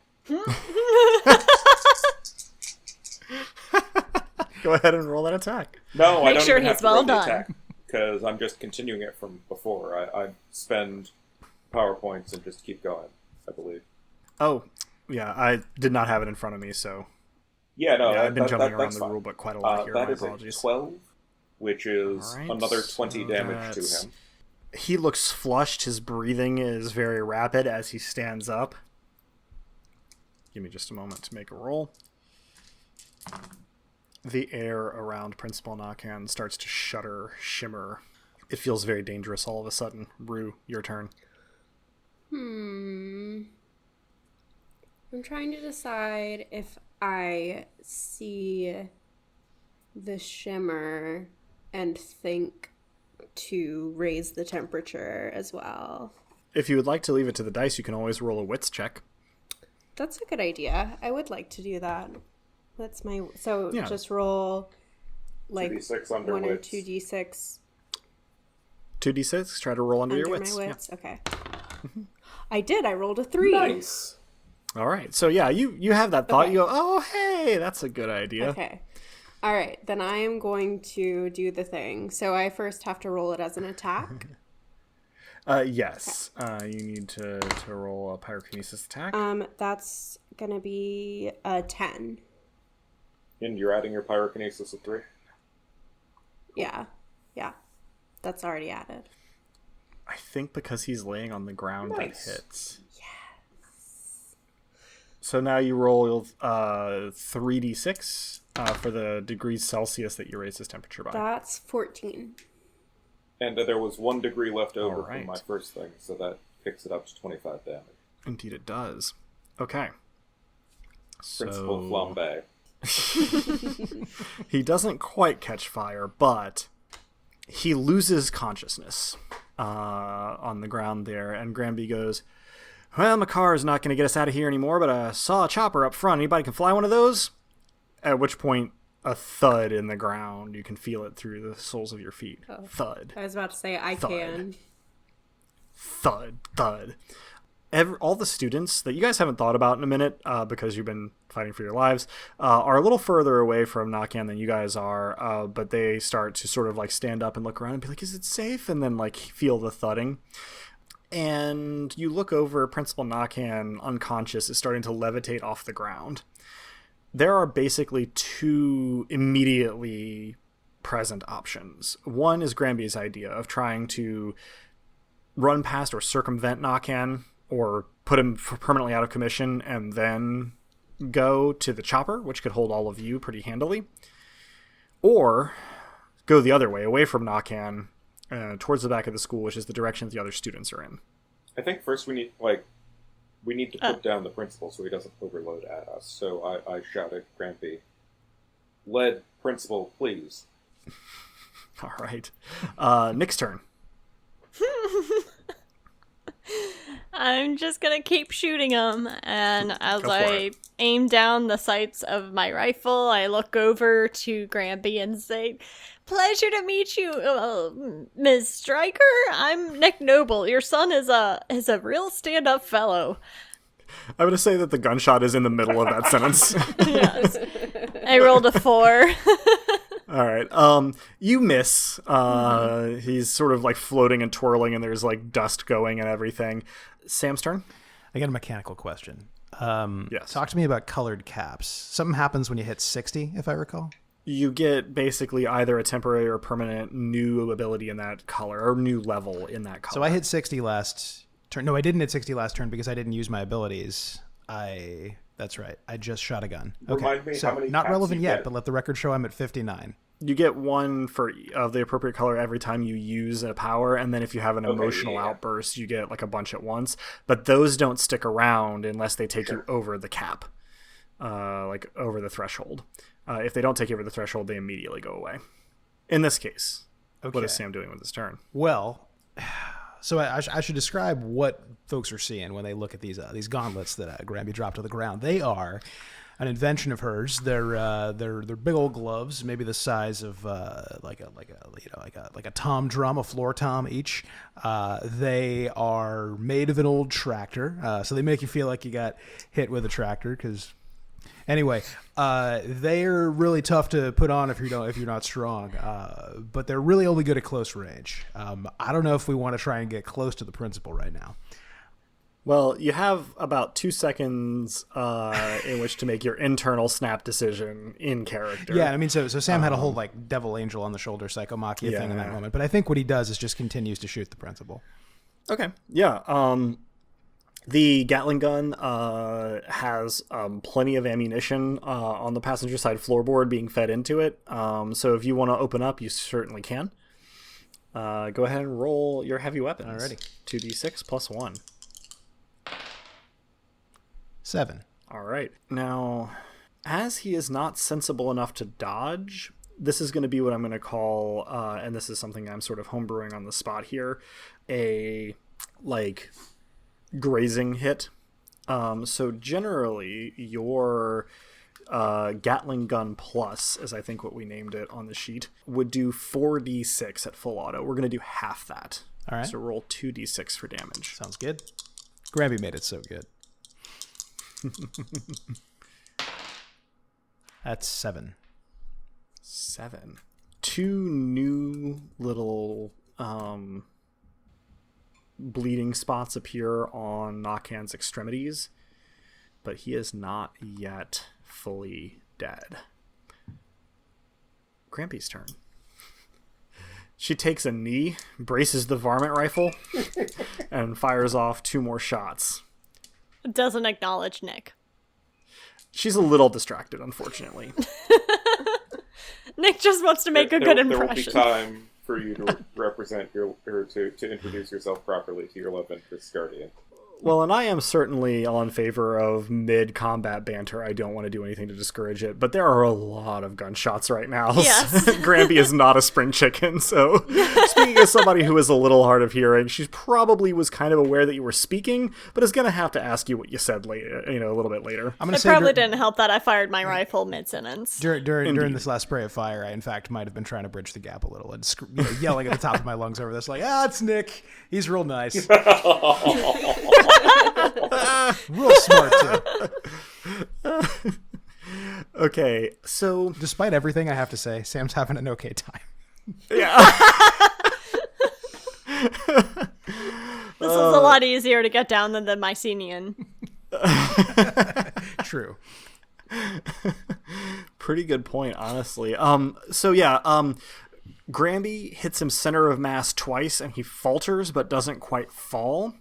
Go ahead and roll that attack. No, I Make don't sure even have he's to roll well the done. attack, because I'm just continuing it from before. I spend PowerPoints and just keep going, I believe. Oh, yeah, I did not have it in front of me, so... Yeah, no, Yeah, I've been jumping around that's the fine. rule book quite a lot here. That My is apologies. a 12, which is All right, another 20 so damage to that's- him. He looks flushed. His breathing is very rapid as he stands up. Give me just a moment to make a roll. The air around Principal Nakan starts to shudder, shimmer. It feels very dangerous all of a sudden. Rue, your turn. I'm trying to decide if I see the shimmer and think to raise the temperature as well. If you would like to leave it to the dice, you can always roll a wits check. That's a good idea. I would like to do that. That's my... So Yeah. just roll like 2d6 under 1 or wits. 2d6 2d6, try to roll under your under wits. my Yeah. wits. Okay. I did. I rolled a 3. Nice. All right. So yeah, you have that thought. Okay. You go, oh, hey, that's a good idea. Okay. All right. Then I am going to do the thing. So I first have to roll it as an attack. Yes. You need to roll a pyrokinesis attack. That's going to be a 10. And you're adding your pyrokinesis of 3? Yeah. Yeah. That's already added. I think because he's laying on the ground, Nice. that hits. Yes. So now you roll 3d6 for the degrees Celsius that you raise his temperature by. That's 14. And there was 1 degree left over All right. from my first thing, so that kicks it up to 25 damage. Indeed it does. Okay. Principal Flambe. He doesn't quite catch fire, but he loses consciousness on the ground there, and Granby goes, "Well, my car is not going to get us out of here anymore, but I saw a chopper up front. Anybody can fly one of those?" At which point, a thud in the ground. You can feel it through the soles of your feet. Thud. I was about to say I Thud. can. Thud. Thud. All the students that you guys haven't thought about in a minute because you've been fighting for your lives are a little further away from Nakan than you guys are, but they start to sort of like stand up and look around and be like, is it safe? And then like feel the thudding. And you look over, Principal Nakan, unconscious, is starting to levitate off the ground. There are basically 2 immediately present options. One is Granby's idea of trying to run past or circumvent Nakan, or put him permanently out of commission and then go to the chopper, which could hold all of you pretty handily. Or go the other way, away from Nakan, towards the back of the school, which is the direction the other students are in. I think first we need to put down the principal so he doesn't overload at us. So I shout at Granby, "Lead principal, please." All right. Nick's turn. I'm just gonna keep shooting him, and as Go for I it. aim down the sights of my rifle, I look over to Granby and say, "Pleasure to meet you, Ms. Stryker. I'm Nick Noble. Your son is a real stand-up fellow." I'm going to say that the gunshot is in the middle of that sentence. Yes. I rolled a 4. All right. You miss. He's sort of like floating and twirling, and there's like dust going and everything. Sam's turn. I got a mechanical question. Yes. Talk to me about colored caps. Something happens when you hit 60, if I recall. You get basically either a temporary or permanent new ability in that color, or new level in that color. So I hit 60 last turn. No, I didn't hit 60 last turn because I didn't use my abilities. That's right. I just shot a gun. Remind me so how many not caps relevant you yet, get. but let the record show I'm at 59. You get one of the appropriate color every time you use a power, and then if you have an emotional outburst, you get like a bunch at once. But those don't stick around unless they take you over the cap, like over the threshold. If they don't take you over the threshold, they immediately go away. In this case, what is Sam doing with his turn? Well, so I should describe what folks are seeing when they look at these gauntlets that Granby dropped to the ground. They are an invention of hers. They're big old gloves, maybe the size of like a tom drum, a floor tom each. They are made of an old tractor, so they make you feel like you got hit with a tractor. Because anyway, they're really tough to put on if you're not strong. But they're really only good at close range. I don't know if we want to try and get close to the principal right now. Well, you have about 2 seconds in which to make your internal snap decision in character. Yeah, I mean, so Sam had a whole like devil angel on the shoulder psychomachia thing in that moment, but I think what he does is just continues to shoot the principal. Okay. Yeah. The Gatling gun has plenty of ammunition on the passenger side floorboard being fed into it. So if you want to open up, you certainly can. Go ahead and roll your heavy weapons. Alrighty. 2d6 plus 1. 7. All right. Now, as he is not sensible enough to dodge, this is going to be what I'm going to call, and this is something I'm sort of homebrewing on the spot here, a, like, grazing hit. So generally, your Gatling gun plus, as I think what we named it on the sheet, would do 4d6 at full auto. We're going to do half that. All right. So roll 2d6 for damage. Sounds good. Granby made it so good. That's 7. 7. 2 new little bleeding spots appear on Knockhand's extremities, but he is not yet fully dead. Grampy's turn. She takes a knee, braces the varmint rifle, and fires off 2 more shots. Doesn't acknowledge Nick. She's a little distracted, unfortunately. Nick just wants to make a good There impression. will be time for you to represent to introduce yourself properly to your love interest guardian. Well, and I am certainly on favor of mid-combat banter. I don't want to do anything to discourage it, but there are a lot of gunshots right now. Yes. Granby is not a spring chicken, so speaking as somebody who is a little hard of hearing, she probably was kind of aware that you were speaking, but is going to have to ask you what you said later, a little bit later. I'm gonna It say probably didn't help that I fired my rifle mid-sentence. during this last spray of fire, I in fact might have been trying to bridge the gap a little and yelling at the top of my lungs over this, like, it's Nick. He's real nice. Real smart too. Okay, so Despite everything I have to say, Sam's having an okay time. yeah. This was a lot easier to get down than the Mycenian. True. Pretty good point, honestly. So yeah, Granby hits him center of mass twice, and he falters but doesn't quite fall.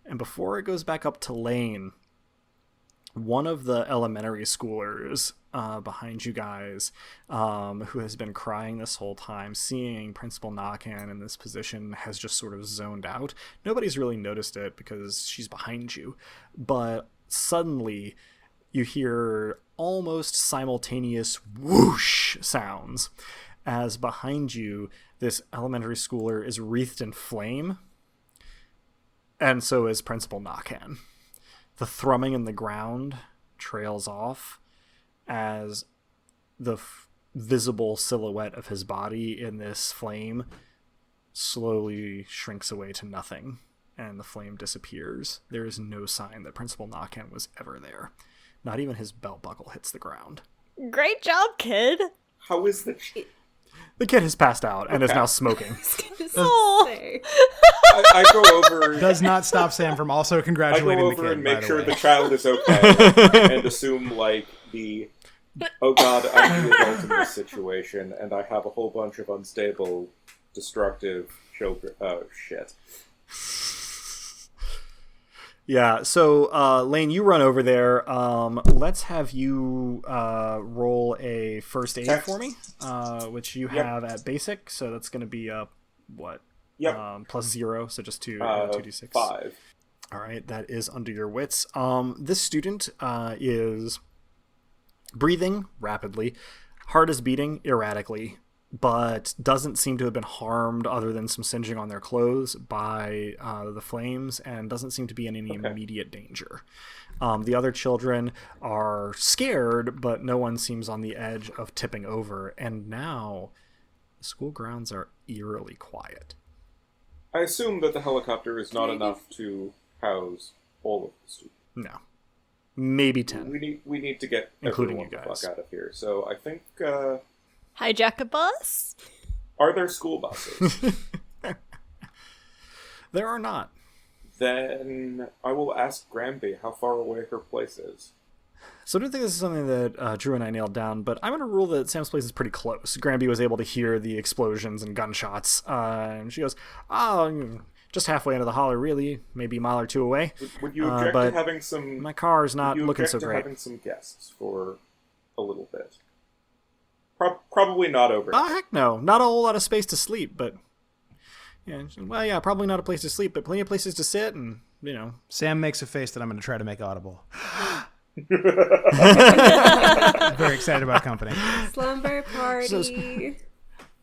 And before it goes back up to Lane, one of the elementary schoolers behind you guys, who has been crying this whole time, seeing Principal Knockan in this position, has just sort of zoned out. Nobody's really noticed it because she's behind you. But suddenly, you hear almost simultaneous whoosh sounds as behind you, this elementary schooler is wreathed in flame. And so is Principal Knockan. The thrumming in the ground trails off as the visible silhouette of his body in this flame slowly shrinks away to nothing and the flame disappears. There is no sign that Principal Knockan was ever there. Not even his belt buckle hits the ground. Great job, kid. How is the... The kid has passed out and is now smoking. Oh. I go over... Does not stop Sam from also I go congratulating the over kid, and by make the sure way. the child is okay, and assume, like, oh god, I'm the adult in this situation, and I have a whole bunch of unstable, destructive children. Oh, shit. Yeah, so Lane, you run over there. Let's have you roll a first aid Text. for me, which you Yep. have at basic. So that's going to be what? Yep. Plus 0, so just 2d6. 5. All right, that is under your wits. This student is breathing rapidly, heart is beating erratically, but doesn't seem to have been harmed other than some singeing on their clothes by the flames, and doesn't seem to be in any immediate danger. The other children are scared, but no one seems on the edge of tipping over, and now the school grounds are eerily quiet. I assume that the helicopter is not enough to house all of the students. No. Maybe 10. We need to get Including everyone you the guys. fuck out of here. So I think, Hijack a bus? are there school buses? There are not. Then I will ask Granby how far away her place is. So I don't think this is something that Drew and I nailed down, but I'm going to rule that Sam's place is pretty close. Granby was able to hear the explosions and gunshots, and she goes, just halfway into the holler, really, maybe a mile or two away. Would you object but to having some... My car's not would you looking object so to great. having some guests for a little bit? Probably not over. Oh, heck no. Not a whole lot of space to sleep, but... Yeah, probably not a place to sleep, but plenty of places to sit and, Sam makes a face that I'm going to try to make audible. Very excited about company. Slumber party.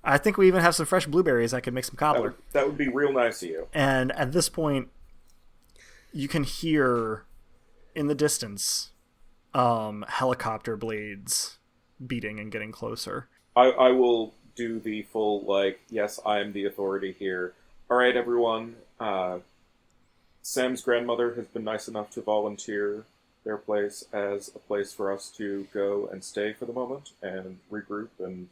I think we even have some fresh blueberries. I could make some cobbler. That would be real nice of you. And at this point, you can hear in the distance helicopter blades beating and getting closer. I will do the full, yes, I am the authority here. Alright, everyone. Sam's grandmother has been nice enough to volunteer their place as a place for us to go and stay for the moment and regroup and,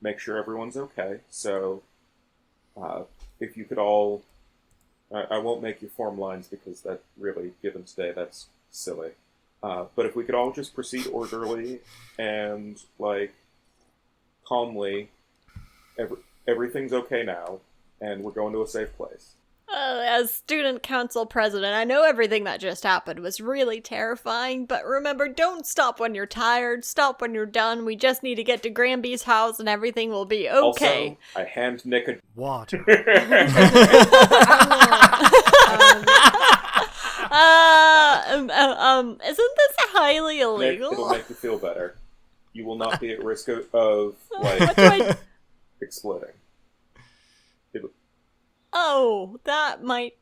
make sure everyone's okay. So, if you could all... I won't make you form lines because that really, given today, that's silly. But if we could all just proceed orderly and, calmly, everything's okay now, and we're going to a safe place. As student council president, I know everything that just happened was really terrifying, but remember, don't stop when you're tired, stop when you're done. We just need to get to Granby's house and everything will be okay. Also, I hand Nick a... Water. Isn't this highly Nick, illegal? it'll make you feel better. You will not be at risk of What do I... exploding. Oh, that might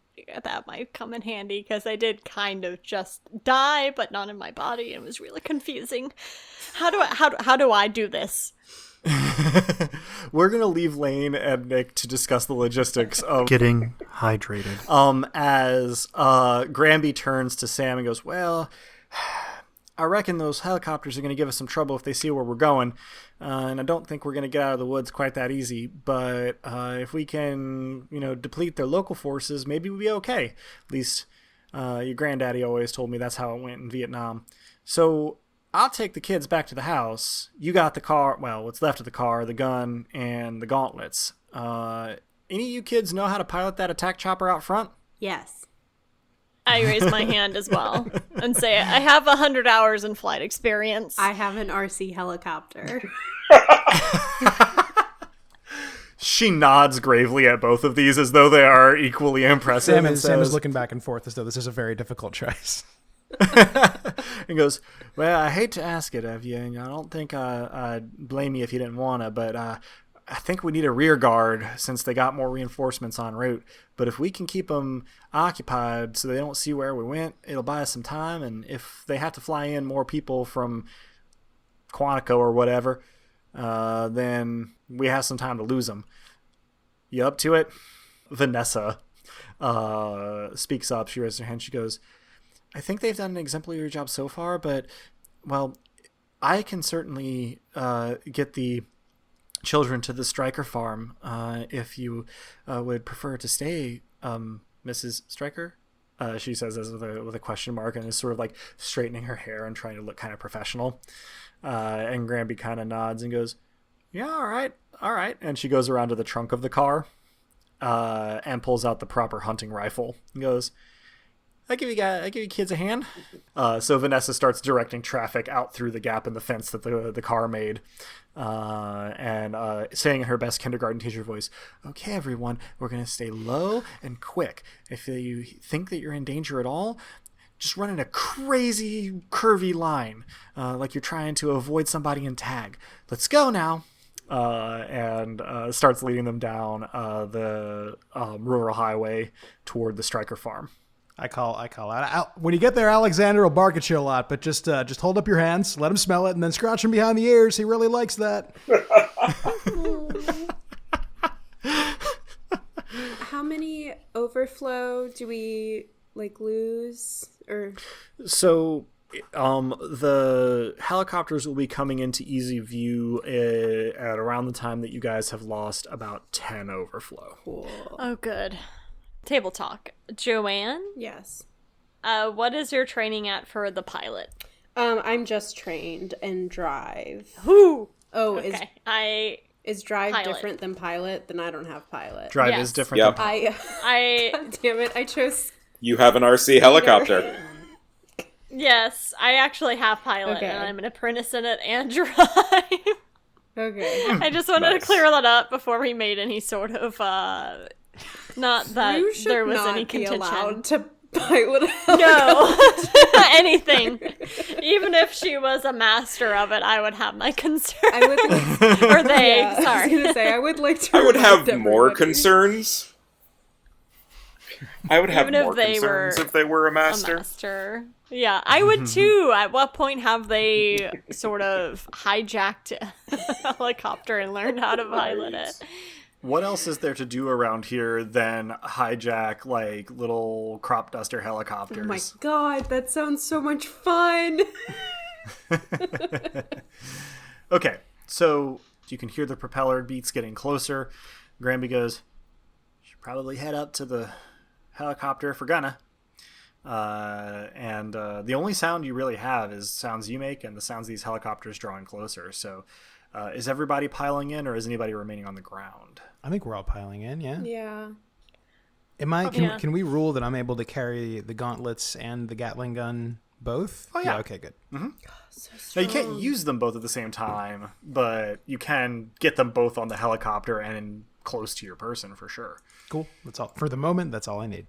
come in handy, because I did kind of just die, but not in my body, and it was really confusing. How do I do this? We're gonna leave Lane and Nick to discuss the logistics of getting hydrated. As Granby turns to Sam and goes, "Well, I reckon those helicopters are gonna give us some trouble if they see where we're going, and I don't think we're gonna get out of the woods quite that easy. But if we can, deplete their local forces, maybe we'll be okay. At least your granddaddy always told me that's how it went in Vietnam. So." I'll take the kids back to the house. You got the car, well, what's left of the car, the gun, and the gauntlets. Any of you kids know how to pilot that attack chopper out front? Yes. I raise my hand as well and say, I have 100 hours in flight experience. I have an RC helicopter. She nods gravely at both of these as though they are equally impressive. Sam and is says, looking back and forth as though this is a very difficult choice. and goes, "Well, I hate to ask it of you, and I don't think I'd blame you if you didn't want to, but I think we need a rear guard since they got more reinforcements en route. But if we can keep them occupied so they don't see where we went, it'll buy us some time. And if they have to fly in more people from Quantico or whatever, then we have some time to lose them. You up to it?" Vanessa speaks up. She raises her hand. She goes, I think they've done an exemplary job so far, but, well, I can certainly get the children to the Stryker farm if you would prefer to stay, Mrs. Stryker. She says this with a question mark and is sort of like straightening her hair and trying to look kind of professional. And Granby kind of nods and goes, yeah, all right. And she goes around to the trunk of the car and pulls out the proper hunting rifle and goes, I give you kids a hand. So Vanessa starts directing traffic out through the gap in the fence that the car made, and saying in her best kindergarten teacher voice, okay, everyone, we're going to stay low and quick. If you think that you're in danger at all, just run in a crazy curvy line, like you're trying to avoid somebody in tag. Let's go now. And starts leading them down the rural highway toward the Stryker farm. I call out. When you get there, Alexander will bark at you a lot, but just hold up your hands, let him smell it, and then scratch him behind the ears. He really likes that. How many overflow do we lose? Or so the helicopters will be coming into easy view at around the time that you guys have lost about 10 overflow. cool. Oh, good. Table talk. Joanne, Yes. what is your training at for the pilot? I'm just trained in drive. Who? Oh, Okay. is drive Pilot. different than pilot? Then I don't have pilot. Drive Yes. is different. Yep. Than I God damn it! I chose. You have an RC helicopter. Yes, I actually have pilot, Okay. and I'm an apprentice in it and drive. Okay. I just wanted Nice. to clear that up before we made any sort of not that You should there was not any be contention. allowed to pilot a helicopter. No, anything. Even if she was a master of it, I would have my concerns. I would. Or they. Yeah, I Sorry. was gonna say I would like to. I would remind have more everybody. concerns. I would have Even if more they concerns were if they were a A master. master. Yeah, I would too. At what point have they sort of hijacked a helicopter and learned how to pilot it? What else is there to do around here than hijack like little crop duster helicopters? Oh my god, that sounds so much fun. Okay, so you can hear the propeller beats getting closer. Granby goes, should probably head up to the helicopter if we're gonna. And the only sound you really have is sounds you make and the sounds of these helicopters drawing closer. So is everybody piling in, or is anybody remaining on the ground? I think we're all piling in, yeah. Yeah. Yeah. Can we rule that I'm able to carry the gauntlets and the Gatling gun both? Oh, yeah. Okay, good. So Now, you strong. can't use them both at the same time, but you can get them both on the helicopter and close to your person for sure. Cool. That's all. For the moment, that's all I need.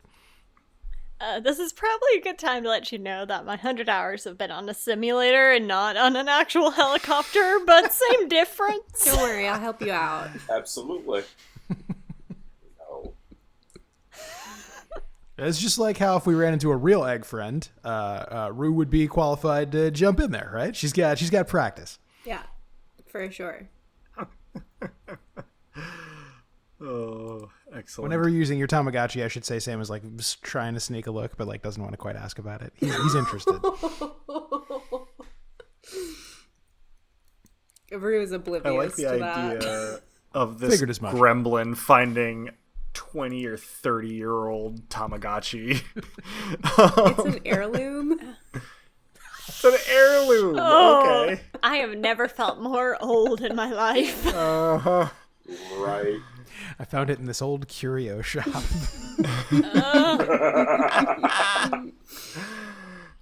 This is probably a good time to let you know that my 100 hours have been on a simulator and not on an actual helicopter, but same difference. Don't worry, I'll help you out. Absolutely. No. It's just like how if we ran into a real egg friend, Rue would be qualified to jump in there, right? She's got practice. Yeah, for sure. Oh, excellent. Whenever you're using your Tamagotchi, I should say Sam is like just trying to sneak a look, but like doesn't want to quite ask about it. He's interested. Rue is I oblivious like the to idea that. of this Figured as much. gremlin finding 20 or 30-year-old Tamagotchi. It's an heirloom. It's an heirloom. Oh, Okay. I have never felt more old in my life. Uh-huh. Right. I found it in this old curio shop.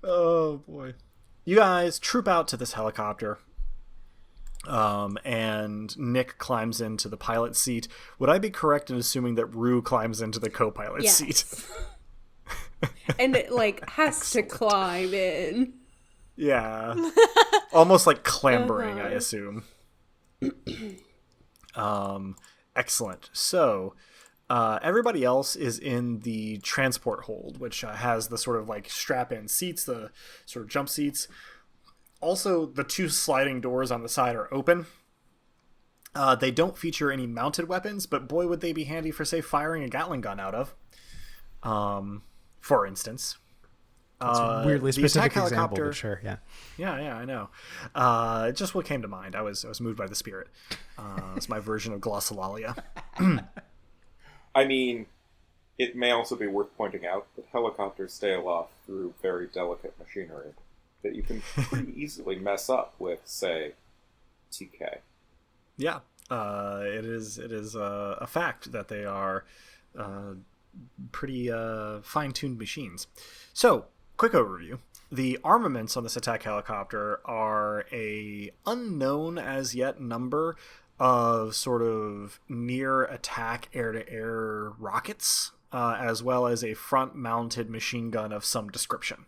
Oh boy. You guys troop out to this helicopter. And Nick climbs into the pilot seat. Would I be correct in assuming that Rue climbs into the co-pilot Yes. seat? And it has to climb in. Yeah. Almost like clambering, I assume. Excellent. So, everybody else is in the transport hold, which has the sort of like strap-in seats, the sort of jump seats. Also, the two sliding doors on the side are open. They don't feature any mounted weapons, but boy, would they be handy for, say, firing a Gatling gun out of. For instance. That's a weirdly the attack specific example, helicopter. but sure, yeah. Yeah, I know. Just what came to mind. I was moved by the spirit. It's my version of glossolalia. I mean, it may also be worth pointing out that helicopters stay aloft through very delicate machinery that you can pretty easily mess up with, say, TK. Yeah, it is a fact that they are pretty fine-tuned machines. So, quick overview. The armaments on this attack helicopter are a unknown as yet number of sort of near attack air-to-air rockets, as well as a front-mounted machine gun of some description.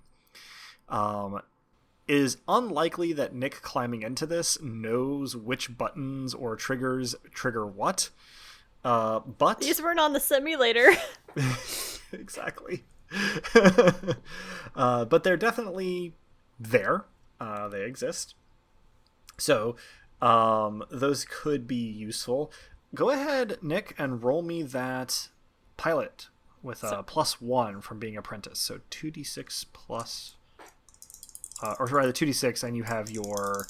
It is unlikely that Nick climbing into this knows which buttons or triggers trigger what, but... These weren't on the simulator. Exactly. But they're definitely there. They exist. So, those could be useful. Go ahead, Nick, and roll me that pilot with a +1 from being apprentice. So 2d6 plus... or rather 2d6, and you have your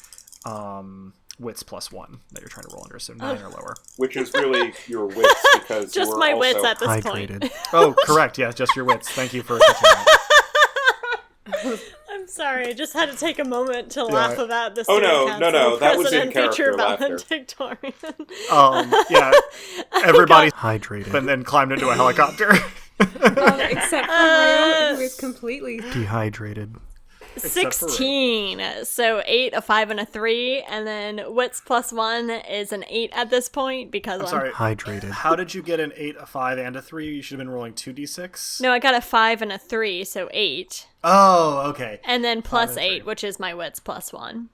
wits +1 that you're trying to roll under, so 9 or lower. Which is really your wits, because Just you were my also wits at this Hydrated. point. Oh, correct. Yes, just your wits. Thank you for catching that. I'm sorry, I just had to take a moment to laugh about this. Oh, no, that was in president feature character valedictorian. Yeah, everybody Hydrated. and then climbed into a helicopter. Except for Ryu, who is completely... Dehydrated. 16. So 8, a 5, and a 3, and then wits +1 is an 8 at this point because I'm sorry. Hydrated. How did you get an 8, a 5, and a 3? You should have been rolling 2d6. No, I got a 5 and a 3, so 8. Oh, okay. And then plus and 8, 3. which is my wits +1.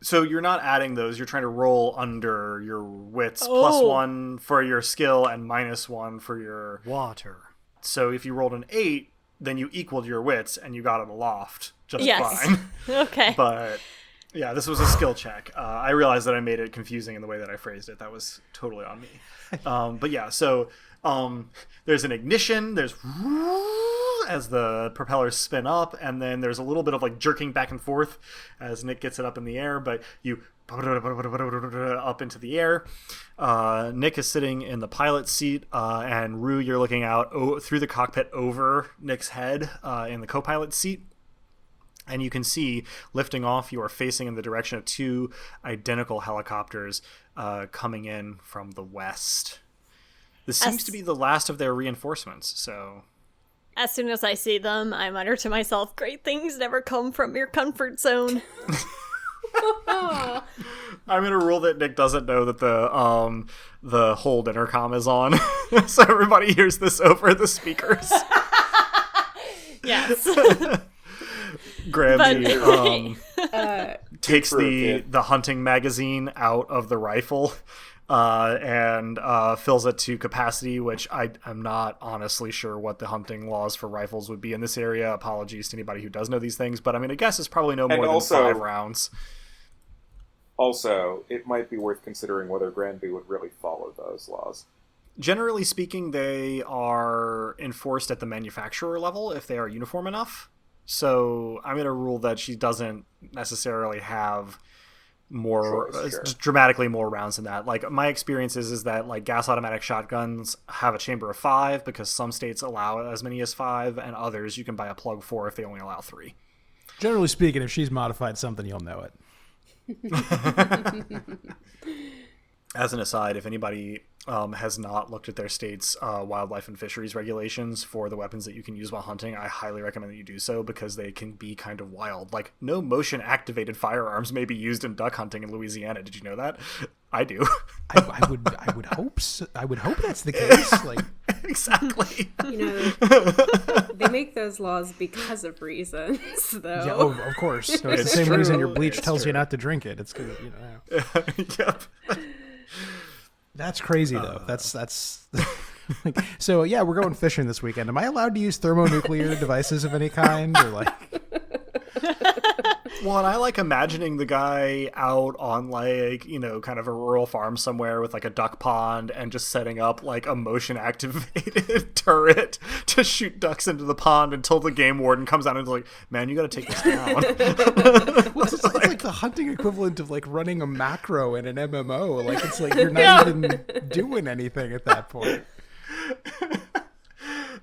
So you're not adding those. You're trying to roll under your wits Oh. +1 for your skill and -1 for your Water. So if you rolled an 8, then you equaled your wits and you got them aloft just Yes. fine. Okay. But yeah, this was a skill check. I realized that I made it confusing in the way that I phrased it. That was totally on me. But yeah, so there's an ignition, there's as the propellers spin up, and then there's a little bit of like jerking back and forth as Nick gets it up in the air, but you up into the air. Nick is sitting in the pilot's seat, and Rue, you're looking out through the cockpit over Nick's head in the co-pilot's seat. And you can see, lifting off, you are facing in the direction of 2 identical helicopters coming in from the west. This seems to be the last of their reinforcements, so... As soon as I see them, I mutter to myself, great things never come from your comfort zone. I'm gonna rule that Nick doesn't know that the hold intercom is on, so everybody hears this over the speakers. Yes. Grammy takes True, the hunting magazine out of the rifle and fills it to capacity, which I'm not honestly sure what the hunting laws for rifles would be in this area. Apologies to anybody who does know these things, but I mean, I guess it's probably no more than 5 rounds. Also, it might be worth considering whether Granby would really follow those laws. Generally speaking, they are enforced at the manufacturer level if they are uniform enough. So I'm going to rule that she doesn't necessarily have more dramatically more rounds than that. Like, my experience is that like gas automatic shotguns have a chamber of 5 because some states allow as many as 5, and others you can buy a plug for if they only allow 3. Generally speaking, if she's modified something, you'll know it. As an aside, if anybody has not looked at their state's wildlife and fisheries regulations for the weapons that you can use while hunting, I highly recommend that you do so because they can be kind of wild. Like, no motion activated firearms may be used in duck hunting in Louisiana. Did you know that? I do. I would hope so. I would hope that's the case. Like, exactly. You know, they make those laws because of reasons, though. yeah, of course. No, it's the It's same true. reason your bleach It's tells you true. not to drink it. It's good, you know. Yep. That's crazy though. That's so yeah, we're going fishing this weekend. Am I allowed to use thermonuclear devices of any kind, or like? Well, and I like imagining the guy out on like, kind of a rural farm somewhere with like a duck pond and just setting up like a motion activated turret to shoot ducks into the pond until the game warden comes out and is like, man, you got to take this down. Well, it's like the hunting equivalent of like running a macro in an MMO. Like it's like you're not even doing anything at that point.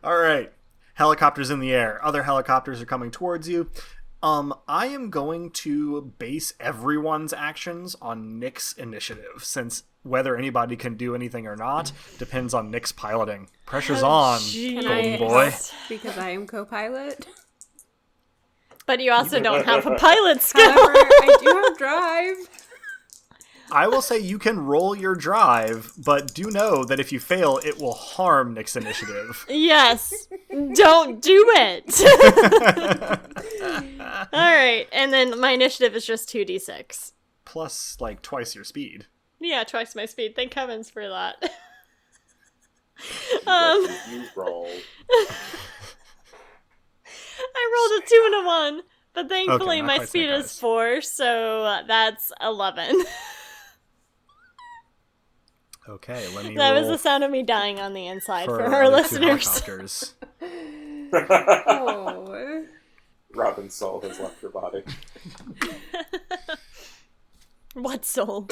All right. Helicopters in the air. Other helicopters are coming towards you. I am going to base everyone's actions on Nick's initiative, since whether anybody can do anything or not depends on Nick's piloting. Pressure's on, golden boy. Because I am co-pilot. But you also don't have a pilot skill. However, I do have drive. I will say you can roll your drive, but do know that if you fail, it will harm Nick's initiative. Yes. Don't do it. All right. And then my initiative is just 2d6. Plus, like, twice your speed. Yeah, twice my speed. Thank heavens for that. What did you roll? I rolled a 2 and a 1, but thankfully Okay, not my quite speed snake is eyes. 4, so that's 11. Okay, let me That roll was the sound of me dying on the inside for our our other two listeners. helicopters. Oh. Robin's soul has left your body. What soul?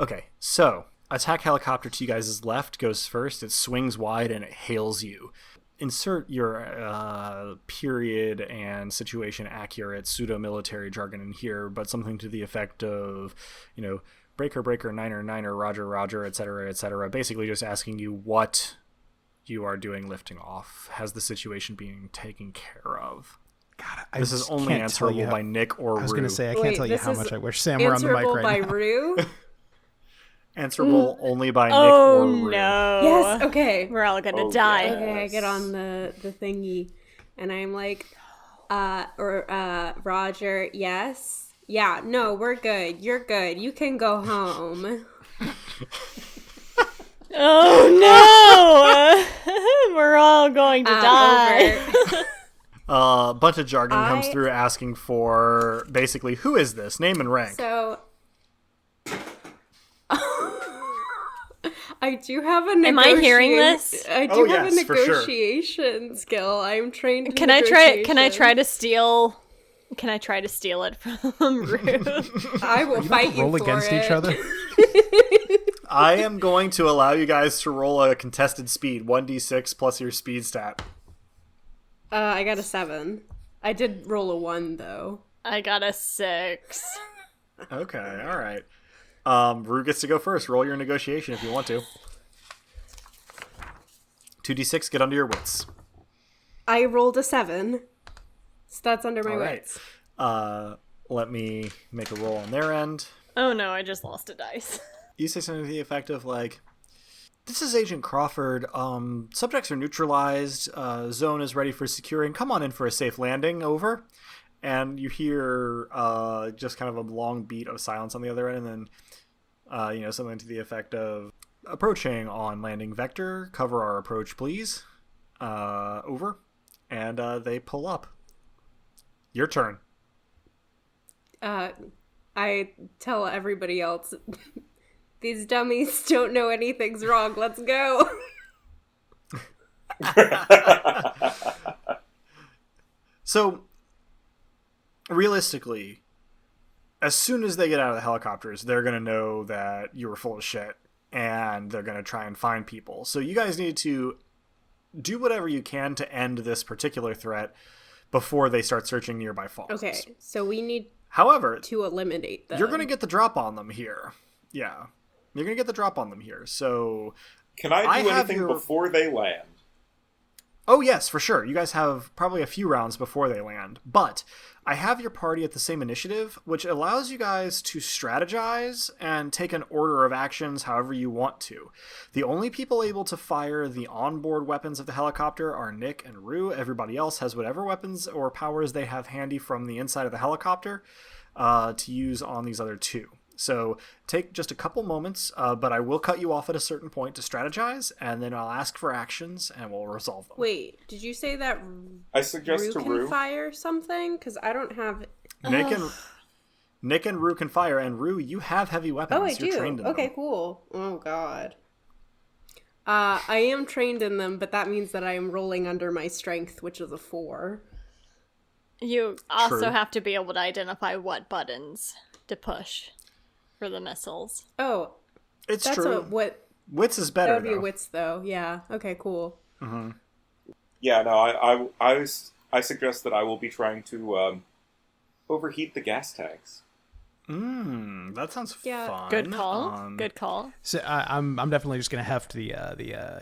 Okay, so attack helicopter to you guys' left goes first. It swings wide and it hails you. Insert your period and situation accurate pseudo-military jargon in here, but something to the effect of, breaker, breaker, niner, niner, roger, roger, etc., etc. Basically just asking you what you are doing lifting off. Has the situation being taken care of? God, I This is just only can't answerable tell you by Nick or I was Rue. going to say, I can't Wait, tell you this how is much I wish Sam were on the mic Answerable right by now. Rue. Answerable only by Nick Oh or Rue. no. Yes, okay. We're all gonna Oh, die. yeah. Okay, I get on the thingy, and I'm like, Roger, yes. Yeah, no, we're good. You're good. You can go home. Oh no! We're all going to die. Over. A bunch of jargon comes through asking for basically, who is this? Name and rank. So, I do have a Am I hearing this? I do Oh, have a yes, for sure. negotiation skill. I'm trained in Can I try negotiation. to steal? Can I try to steal it from Rue? I will fight you Roll for against it. each other. I am going to allow you guys to roll a contested speed, 1d6 plus your speed stat. I got a 7. I did roll a 1 though. I got a 6. Okay, all right. Rue gets to go first. Roll your negotiation if you want to. 2d6, get under your wits. I rolled a 7. So that's under my All right. wits. Let me make a roll on their end. Oh no! I just lost a dice. You say something to the effect of like, "This is Agent Crawford. Subjects are neutralized. Zone is ready for securing. Come on in for a safe landing. Over." And you hear just kind of a long beat of silence on the other end, and then something to the effect of, "Approaching on landing vector. Cover our approach, please." Over, and they pull up. Your turn. I tell everybody else, these dummies don't know anything's wrong. Let's go. So, realistically, as soon as they get out of the helicopters, they're going to know that you were full of shit, and they're going to try and find people. So you guys need to do whatever you can to end this particular threat before they start searching nearby falls. Okay, so we need However, to eliminate them. you're going to get the drop on them here. Yeah. You're going to get the drop on them here. So, Can I do have anything your- before they land? oh yes, for sure. You guys have probably a few rounds before they land. But I have your party at the same initiative, which allows you guys to strategize and take an order of actions however you want to. The only people able to fire the onboard weapons of the helicopter are Nick and Rue. Everybody else has whatever weapons or powers they have handy from the inside of the helicopter to use on these other two. So take just a couple moments, but I will cut you off at a certain point to strategize, and then I'll ask for actions, and we'll resolve them. Wait, did you say that I suggest Rue to can Rue. fire something? Because I don't have... Nick and Rue can fire, and Rue, you have heavy weapons. Oh, I You're do. trained in Okay, them. cool. Oh, God. I am trained in them, but that means that I am rolling under my strength, which is a 4. You also True. have to be able to identify what buttons to push for the missiles. Oh, It's that's true. what... Wits is better, That would be a though. wits, though. Yeah. Okay, cool. Yeah, no, I suggest that I will be trying to overheat the gas tanks. That sounds Yeah. fun. Good call. Good call. So I'm definitely just gonna heft the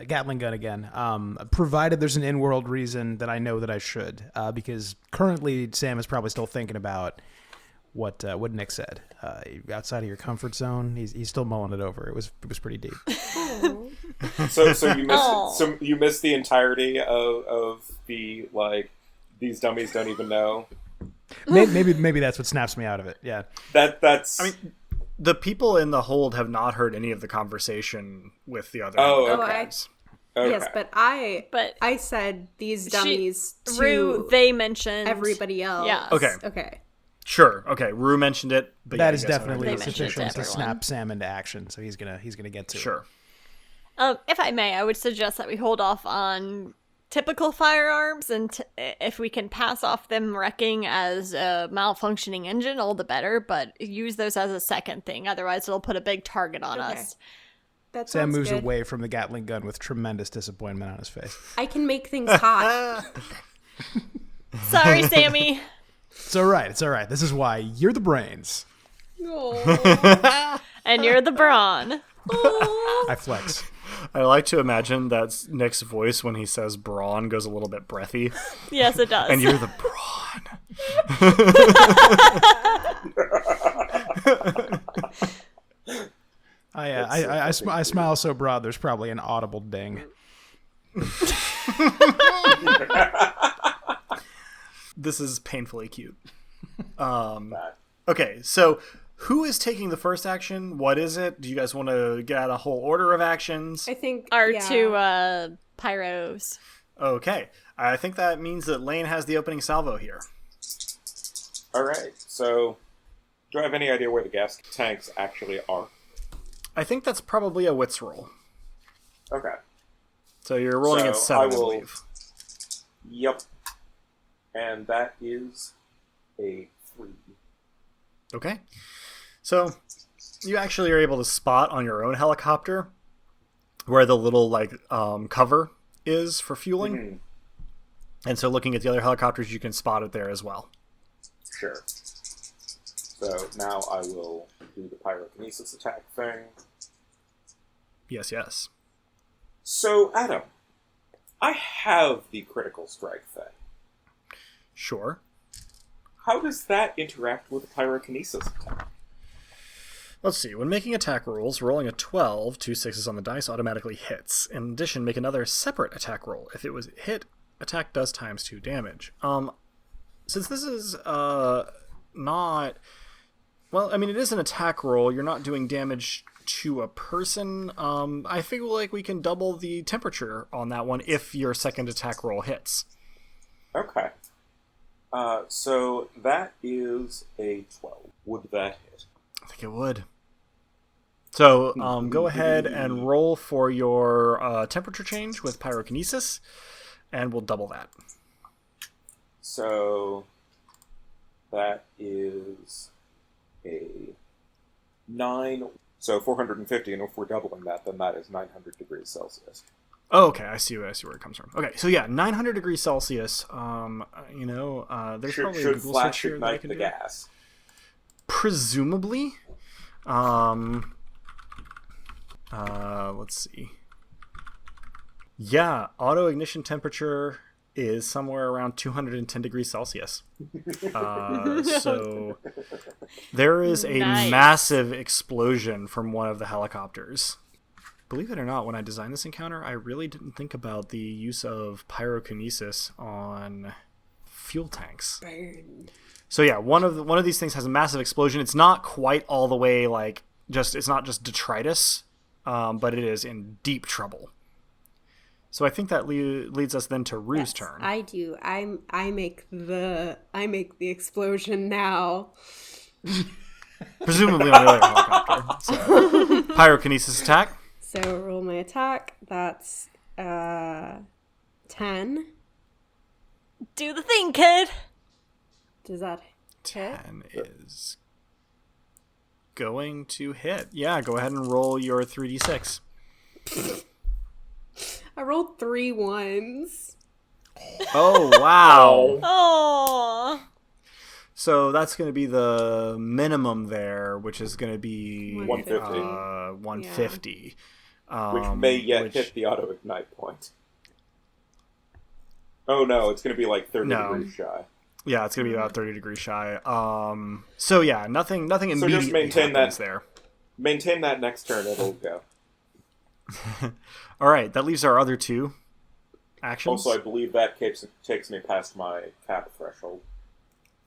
Gatling gun again, provided there's an in-world reason that I know that I should, because currently Sam is probably still thinking about what Nick said. Outside of your comfort zone, he's still mulling it over. It was pretty deep. So you missed Oh. so you missed the entirety of the like these dummies don't even know. Maybe that's what snaps me out of it. Yeah. That's I mean, the people in the hold have not heard any of the conversation with the other Oh, okay. guys. okay. Yes, but I said these dummies to Rue, they mentioned everybody else. Yeah. Okay. Okay. Sure. Okay. Rue mentioned it, but That yeah, is I guess definitely They mentioned it to sufficient to everyone. snap Sam into action. So he's gonna get to it. Sure. If I may, I would suggest that we hold off on typical firearms, and if we can pass off them wrecking as a malfunctioning engine, all the better, but use those as a second thing. Otherwise, it'll put a big target on Okay. us. That Sam sounds moves good. away from the Gatling gun with tremendous disappointment on his face. I can make things hot. Sorry, Sammy. It's all right. It's all right. This is why you're the brains. And you're the brawn. I flex. I like to imagine that Nick's voice when he says brawn goes a little bit breathy. Yes, it does. And you're the brawn. I smile so broad. There's probably an audible ding. This is painfully cute. Okay, so who is taking the first action? What is it? Do you guys want to get out a whole order of actions? I think Our yeah. two pyros. Okay, I think that means that Lane has the opening salvo here. All right. So, do I have any idea where the gas tanks actually are? I think that's probably a wits roll. Okay. So you're rolling at So 7, I I will- believe. Yep. And that is a 3. Okay. So you actually are able to spot on your own helicopter where the little cover is for fueling. Mhm. And so looking at the other helicopters, you can spot it there as well. Sure. So now I will do the pyrokinesis attack thing. Yes, yes. So, Adam, I have the critical strike thing. Sure. How does that interact with the pyrokinesis attack? Let's see. When making attack rolls, rolling a 12, 2 6s on the dice automatically hits. In addition, make another separate attack roll. If it was hit, attack does times 2 damage. Since this is not... Well, I mean, it is an attack roll. You're not doing damage to a person. I feel like we can double the temperature on that one if your second attack roll hits. Okay. So that is a 12. Would that hit? I think it would. So go ahead and roll for your temperature change with pyrokinesis, and we'll double that. So that is a 9. So 450, and if we're doubling that, then that is 900 degrees Celsius. Oh, okay, I see where it comes from. Okay, so yeah, 900 degrees Celsius. There's probably a Should Google flash search here that I ignite can the do. gas? Presumably. Let's see. Yeah, auto ignition temperature is somewhere around 210 degrees Celsius. So there is a Nice. massive explosion from one of the helicopters. Believe it or not, when I designed this encounter, I really didn't think about the use of pyrokinesis on fuel tanks. Burn. So yeah, one of these things has a massive explosion. It's not quite all the way it's not just detritus, but it is in deep trouble. So I think that leads us then to Rue's turn. I do. I make the explosion now. Presumably on the other helicopter. So, pyrokinesis attack. So roll my attack. That's 10. Do the thing, kid. Does that hit? 10 is going to hit. Yeah, go ahead and roll your 3d6. I rolled 3 ones. Oh, wow. Oh. So that's going to be the minimum there, which is going to be 150. 150. Which may yet hit the auto-ignite point. Oh no, it's going to be like 30 degrees shy. Yeah, it's going to be about 30 degrees shy. So yeah, nothing immediately just maintain happens that there. Maintain that next turn, it'll go. All right, that leaves our other 2 actions. Also, I believe that takes me past my cap threshold.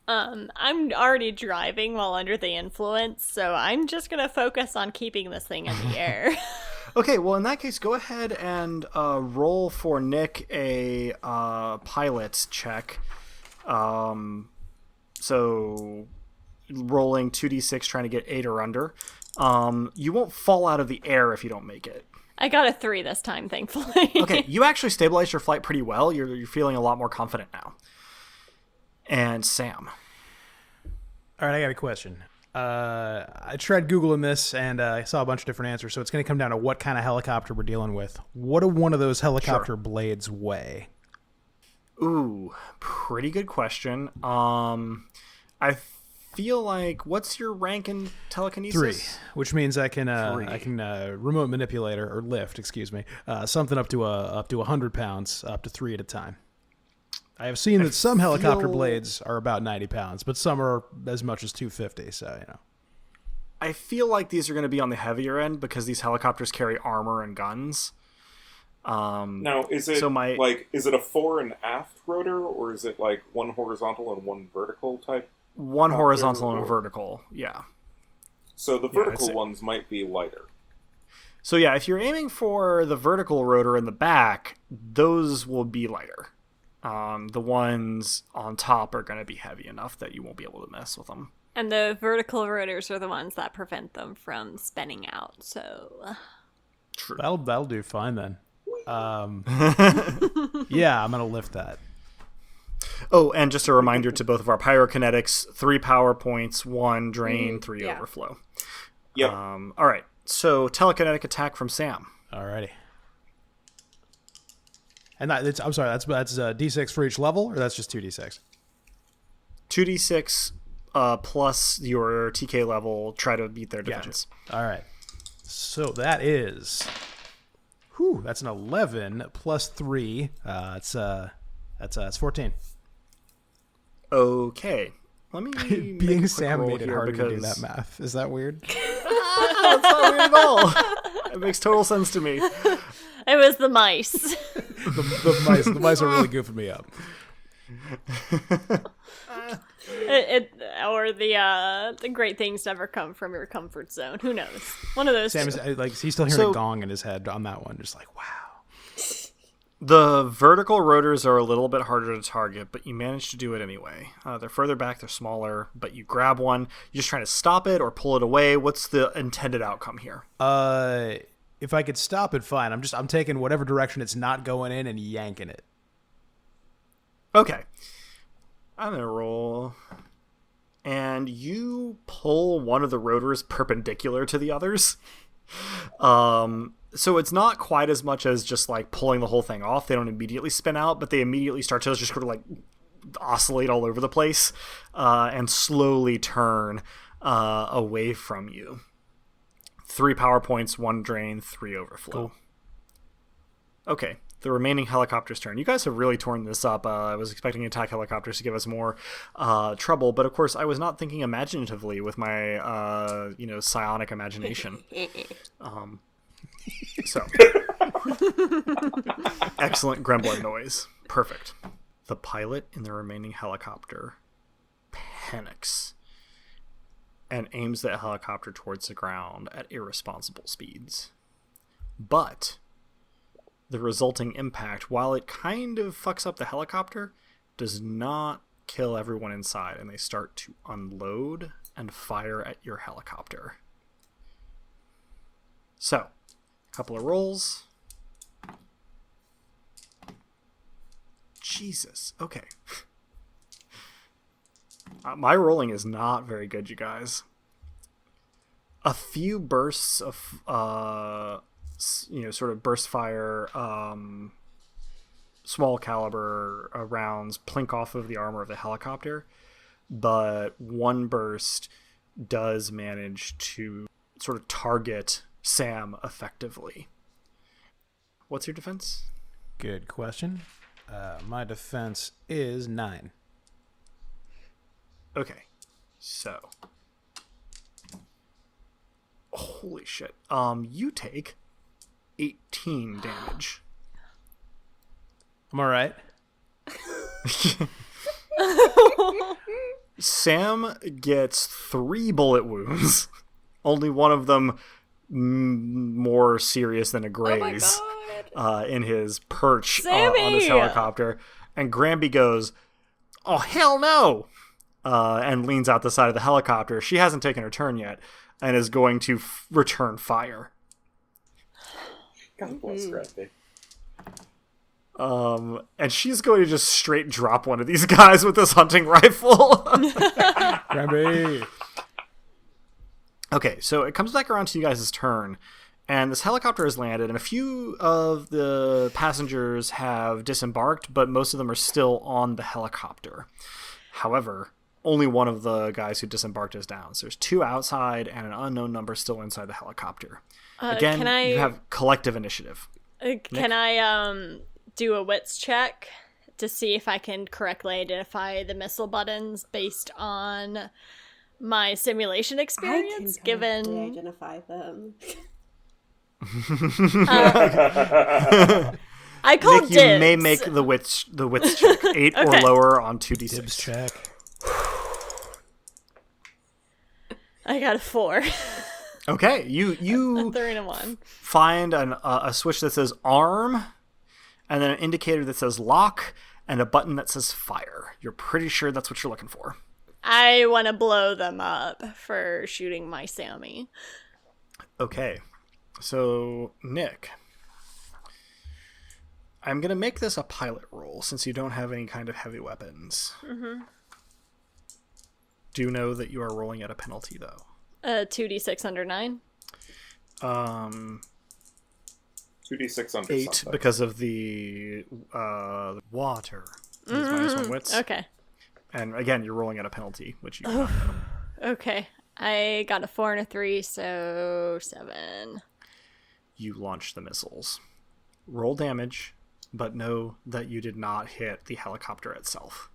I'm already driving while under the influence, so I'm just gonna focus on keeping this thing in the air. Okay, well, in that case, go ahead and roll for Nick a pilot check. So rolling 2d6, trying to get 8 or under. You won't fall out of the air if you don't make it. I got a 3 this time, thankfully. Okay, you actually stabilized your flight pretty well. You're feeling a lot more confident now. And Sam. All right, I got a question. I tried Googling this, and I saw a bunch of different answers, so it's going to come down to what kind of helicopter we're dealing with. What do one of those helicopter blades weigh? Ooh, pretty good question. I feel like, what's your rank in telekinesis? 3, which means I can 3. remote manipulate or lift, something up to 100 pounds, up to 3 at a time. I have seen that some helicopter blades are about 90 pounds, but some are as much as 250. So I feel like these are going to be on the heavier end because these helicopters carry armor and guns. Now, is it is it a fore and aft rotor, or is it like one horizontal and one vertical type? One horizontal and a vertical, yeah. So the vertical ones might be lighter. So yeah, if you're aiming for the vertical rotor in the back, those will be lighter. The ones on top are going to be heavy enough that you won't be able to mess with them. And the vertical rotors are the ones that prevent them from spinning out, so... True. That'll do fine then. Yeah, I'm going to lift that. Oh, and just a reminder to both of our pyrokinetics, 3 power points, 1 drain, 3 overflow. Yep. All right, so telekinetic attack from Sam. Alrighty. And that's D6 for each level, or that's just 2D6? 2d6 plus your TK level, try to beat their defense. Gotcha. All right. So that is... that's an 11 plus 3. That's 14. Okay. Let me Being Sam made it harder to do that math. Is that weird? That's not weird at all. It makes total sense to me. It was the mice. The mice are really goofing me up. Or the great things never come from your comfort zone. Who knows? One of those. Sam is he's still hearing a gong in his head on that one, just like, wow. The vertical rotors are a little bit harder to target, but you manage to do it anyway. They're further back, they're smaller, but you grab one. You're just trying to stop it or pull it away. What's the intended outcome here? If I could stop it, fine. I'm taking whatever direction it's not going in and yanking it. Okay. I'm gonna roll. And you pull one of the rotors perpendicular to the others. So it's not quite as much as just like pulling the whole thing off. They don't immediately spin out, but they immediately start to just sort of like oscillate all over the place and slowly turn away from you. 3 power points, 1 drain, 3 overflow. Cool. Okay, the remaining helicopter's turn. You guys have really torn this up. I was expecting attack helicopters to give us more trouble, but of course I was not thinking imaginatively with my psionic imagination. So excellent gremlin noise. Perfect. The pilot in the remaining helicopter panics and aims that helicopter towards the ground at irresponsible speeds. But the resulting impact, while it kind of fucks up the helicopter, does not kill everyone inside, and they start to unload and fire at your helicopter. So, a couple of rolls. Jesus. Okay. My rolling is not very good, you guys. A few bursts of, sort of burst fire, small caliber rounds plink off of the armor of the helicopter, but one burst does manage to sort of target Sam effectively. What's your defense? Good question. My defense is 9. Okay, so holy shit. You take 18 damage. I'm all right. Sam gets 3 bullet wounds. Only one of them more serious than a graze in his perch on this helicopter. And Granby goes, "Oh, hell no!" And leans out the side of the helicopter. She hasn't taken her turn yet and is going to return fire. God bless Granby. And she's going to just straight drop one of these guys with this hunting rifle. Granby. Okay, so it comes back around to you guys' turn, and this helicopter has landed, and a few of the passengers have disembarked, but most of them are still on the helicopter. However, only one of the guys who disembarked is down. So there's 2 outside and an unknown number still inside the helicopter. Again, you have collective initiative. Can I do a wits check to see if I can correctly identify the missile buttons based on my simulation experience? I can correctly identify them. I called Nick, you dibs. may make the wits check. 8 or lower on 2d6. Dibs check. I got a 4. Okay, you 3 and a 1. find a switch that says arm, and then an indicator that says lock, and a button that says fire. You're pretty sure that's what you're looking for. I want to blow them up for shooting my Sammy. Okay, so Nick, I'm going to make this a pilot roll since you don't have any kind of heavy weapons. Mm-hmm. Do know that you are rolling at a penalty, though. 2d6 under 9. 2d6 under 8 something. because of the water. It's -1 wits. Okay. And again, you're rolling at a penalty, which you Okay. I got a 4 and a 3, so 7. You launch the missiles. Roll damage, but know that you did not hit the helicopter itself.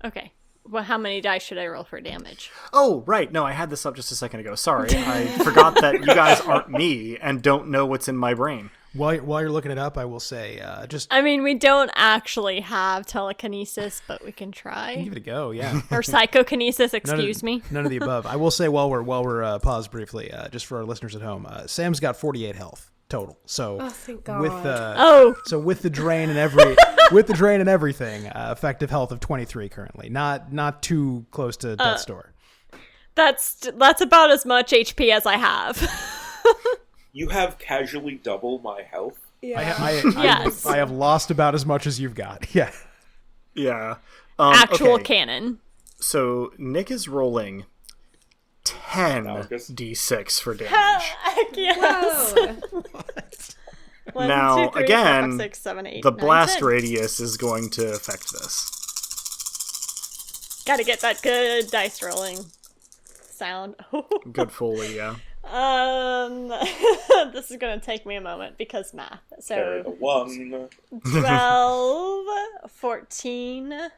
Okay. Well, how many dice should I roll for damage? Oh, right. No, I had this up just a second ago. Sorry. I forgot that you guys aren't me and don't know what's in my brain. While you're looking it up, I will say, I mean, we don't actually have telekinesis, but we can try. give it a go, yeah. Or psychokinesis, excuse me. None of the above. I will say while we're paused briefly, just for our listeners at home, Sam's got 48 health total. So Thank God. with the drain and everything, effective health of 23 currently. Not too close to death's door. That's about as much HP as I have. You have casually double my health. Yeah. Yes. I have lost about as much as you've got. Yeah. Yeah. Actual okay. cannon. So Nick is rolling 10 d6 for damage. Heck yes. Whoa. 1, Now, 2, 3, again, 4, 5, 6, 7, 8, the 9, blast 10. radius is going to affect this. Gotta get that good dice rolling sound. Good Foley, yeah. This is gonna take me a moment because math. Carry the So 1. 12, 14,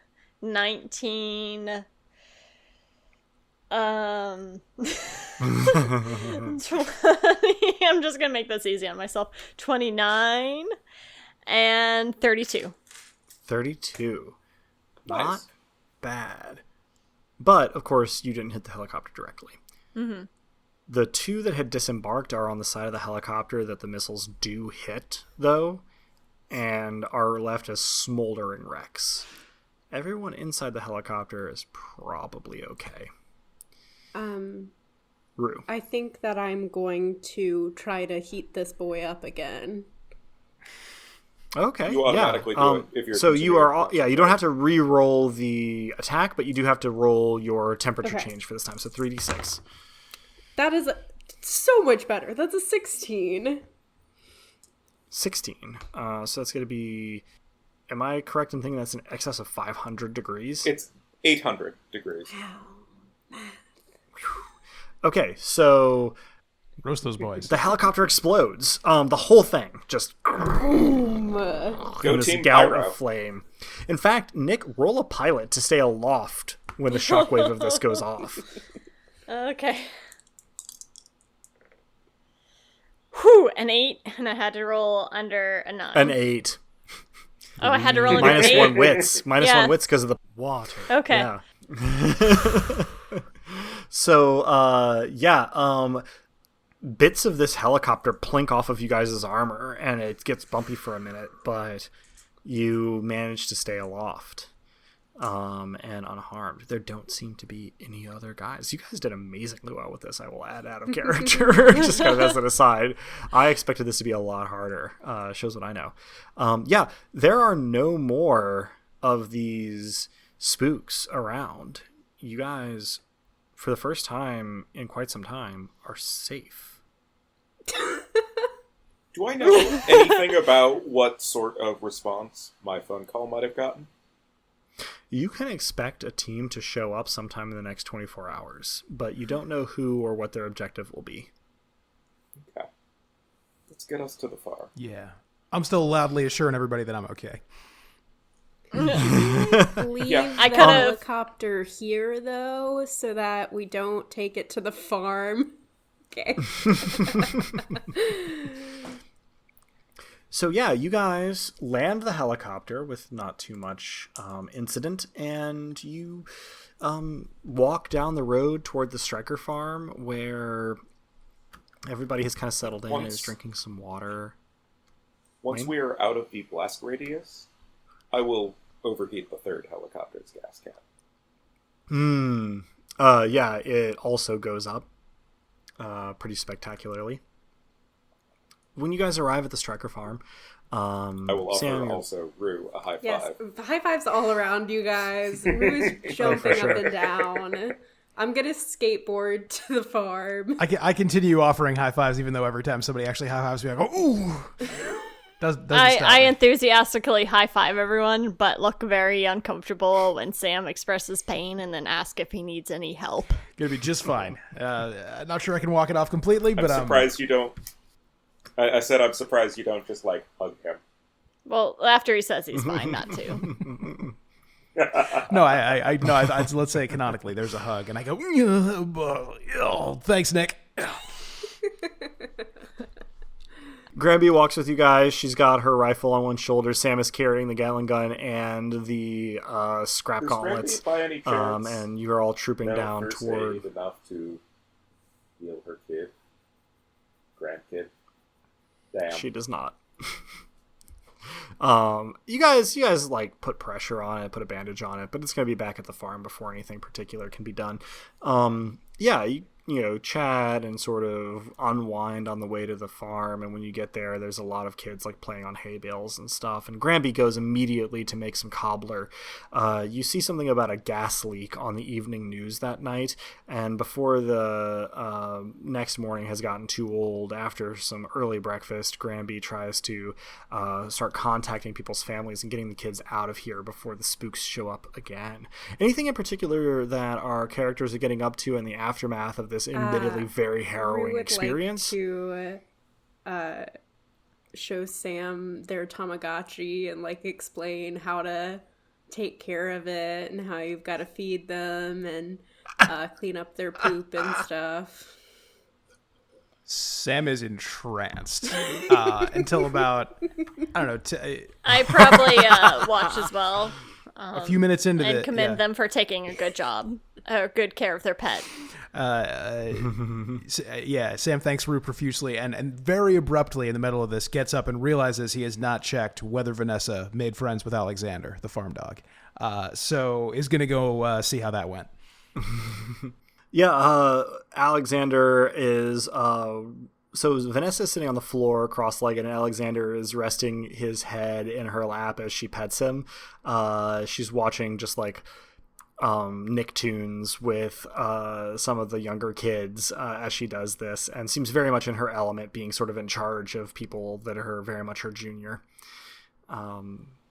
19, 20, I'm just gonna make this easy on myself. 29 and 32. 32. Nice. Not bad. But, of course, you didn't hit the helicopter directly. Mm-hmm. The two that had disembarked are on the side of the helicopter that the missiles do hit, though, and are left as smoldering wrecks. Everyone inside the helicopter is probably okay. Rue. I think that I'm going to try to heat this boy up again. Okay. You automatically do it if you're so you are continuing. you don't have to re-roll the attack, but you do have to roll your temperature Okay. change for this time. So 3d6. That is so much better. That's a 16. 16. So that's going to be. Am I correct in thinking that's in excess of 500 degrees? It's 800 degrees. Okay, so Roast those boys. the helicopter explodes. The whole thing just Boom. Go in this Team gout Pyro. of flame. In fact, Nick, roll a pilot to stay aloft when the shockwave of this goes off. Okay. Whew, an 8, and I had to roll under a 9. An 8. Oh, I had to roll under Minus 8? 1 wits. Minus Yeah. 1 wits because of the water. Okay. Yeah. So, bits of this helicopter plink off of you guys' armor, and it gets bumpy for a minute, but you manage to stay aloft and unharmed. There don't seem to be any other guys. You guys did amazingly well with this, I will add out of character, just kind of as an aside. I expected this to be a lot harder. Shows what I know. There are no more of these spooks around. You guys, for the first time in quite some time, are safe. Do I know anything about what sort of response my phone call might have gotten? You can expect a team to show up sometime in the next 24 hours, but you don't know who or what their objective will be. Okay. Let's get us to the farm. Yeah. I'm still loudly assuring everybody that I'm okay. Leave Yeah. I the could've- helicopter here, though, so that we don't take it to the farm. Okay. So yeah, you guys land the helicopter with not too much incident, and you walk down the road toward the Striker farm where everybody has kind of settled in and is drinking some water. Once Wayne? we are out of the blast radius, I will overheat the third helicopter's gas can. Yeah, it also goes up pretty spectacularly. When you guys arrive at the Striker farm, I will offer Sam, also Rue a high five. Yes, high fives all around you guys. Rue's jumping sure. up and down. I'm gonna skateboard to the farm. I continue offering high fives, even though every time somebody actually high fives me, I go, ooh. Doesn't stop I me. enthusiastically high five everyone, but look very uncomfortable when Sam expresses pain and then ask if he needs any help. Gonna be just fine. Not sure I can walk it off completely, but I'm surprised you don't. I said I'm surprised you don't just like hug him. Well, after he says he's fine, not to. No, I let's say canonically, there's a hug, and I go, oh, thanks, Nick. Granby walks with you guys. She's got her rifle on one shoulder. Sam is carrying the Gatling gun and the scrap Does gauntlets. Granby, by any chance, And you are all trooping know down first toward. aid enough to heal her kid, grandkid? Damn. She does not. You guys like put pressure on it, put a bandage on it, but it's gonna be back at the farm before anything particular can be done. You know, chat and sort of unwind on the way to the farm, and when you get there, there's a lot of kids like playing on hay bales and stuff, and Granby goes immediately to make some cobbler. You see something about a gas leak on the evening news that night, and before the next morning has gotten too old, after some early breakfast, Granby tries to start contacting people's families and getting the kids out of here before the spooks show up again. Anything in particular that our characters are getting up to in the aftermath of this admittedly very harrowing experience? Like to show Sam their Tamagotchi and like explain how to take care of it and how you've got to feed them and clean up their poop and stuff. Sam is entranced until about, I don't know, I probably watch as well. A few minutes into and commend them for taking a good job or good care of their pet. Sam thanks Rue profusely and very abruptly in the middle of this gets up and realizes he has not checked whether Vanessa made friends with Alexander, the farm dog. So is going to go see how that went. Yeah, Alexander is... So Vanessa's sitting on the floor cross-legged, and Alexander is resting his head in her lap as she pets him. She's watching just like Nicktoons with some of the younger kids as she does this, and seems very much in her element, being sort of in charge of people that are very much her junior.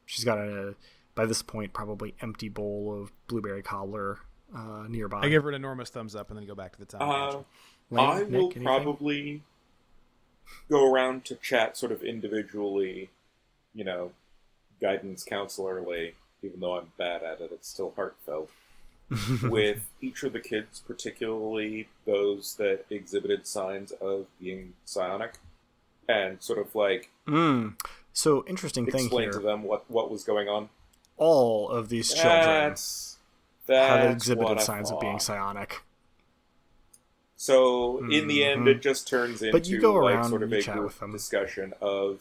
She's got by this point, probably empty bowl of blueberry cobbler nearby. I give her an enormous thumbs up and then go back to the town. I will probably go around to chat sort of individually, guidance counselorly, even though I'm bad at it, it's still heartfelt, with each of the kids, particularly those that exhibited signs of being psionic, and sort of like... So, interesting thing here. Explain to them what was going on. All of these children have exhibited signs of being psionic. So, in the end, it just turns into sort of a group discussion of,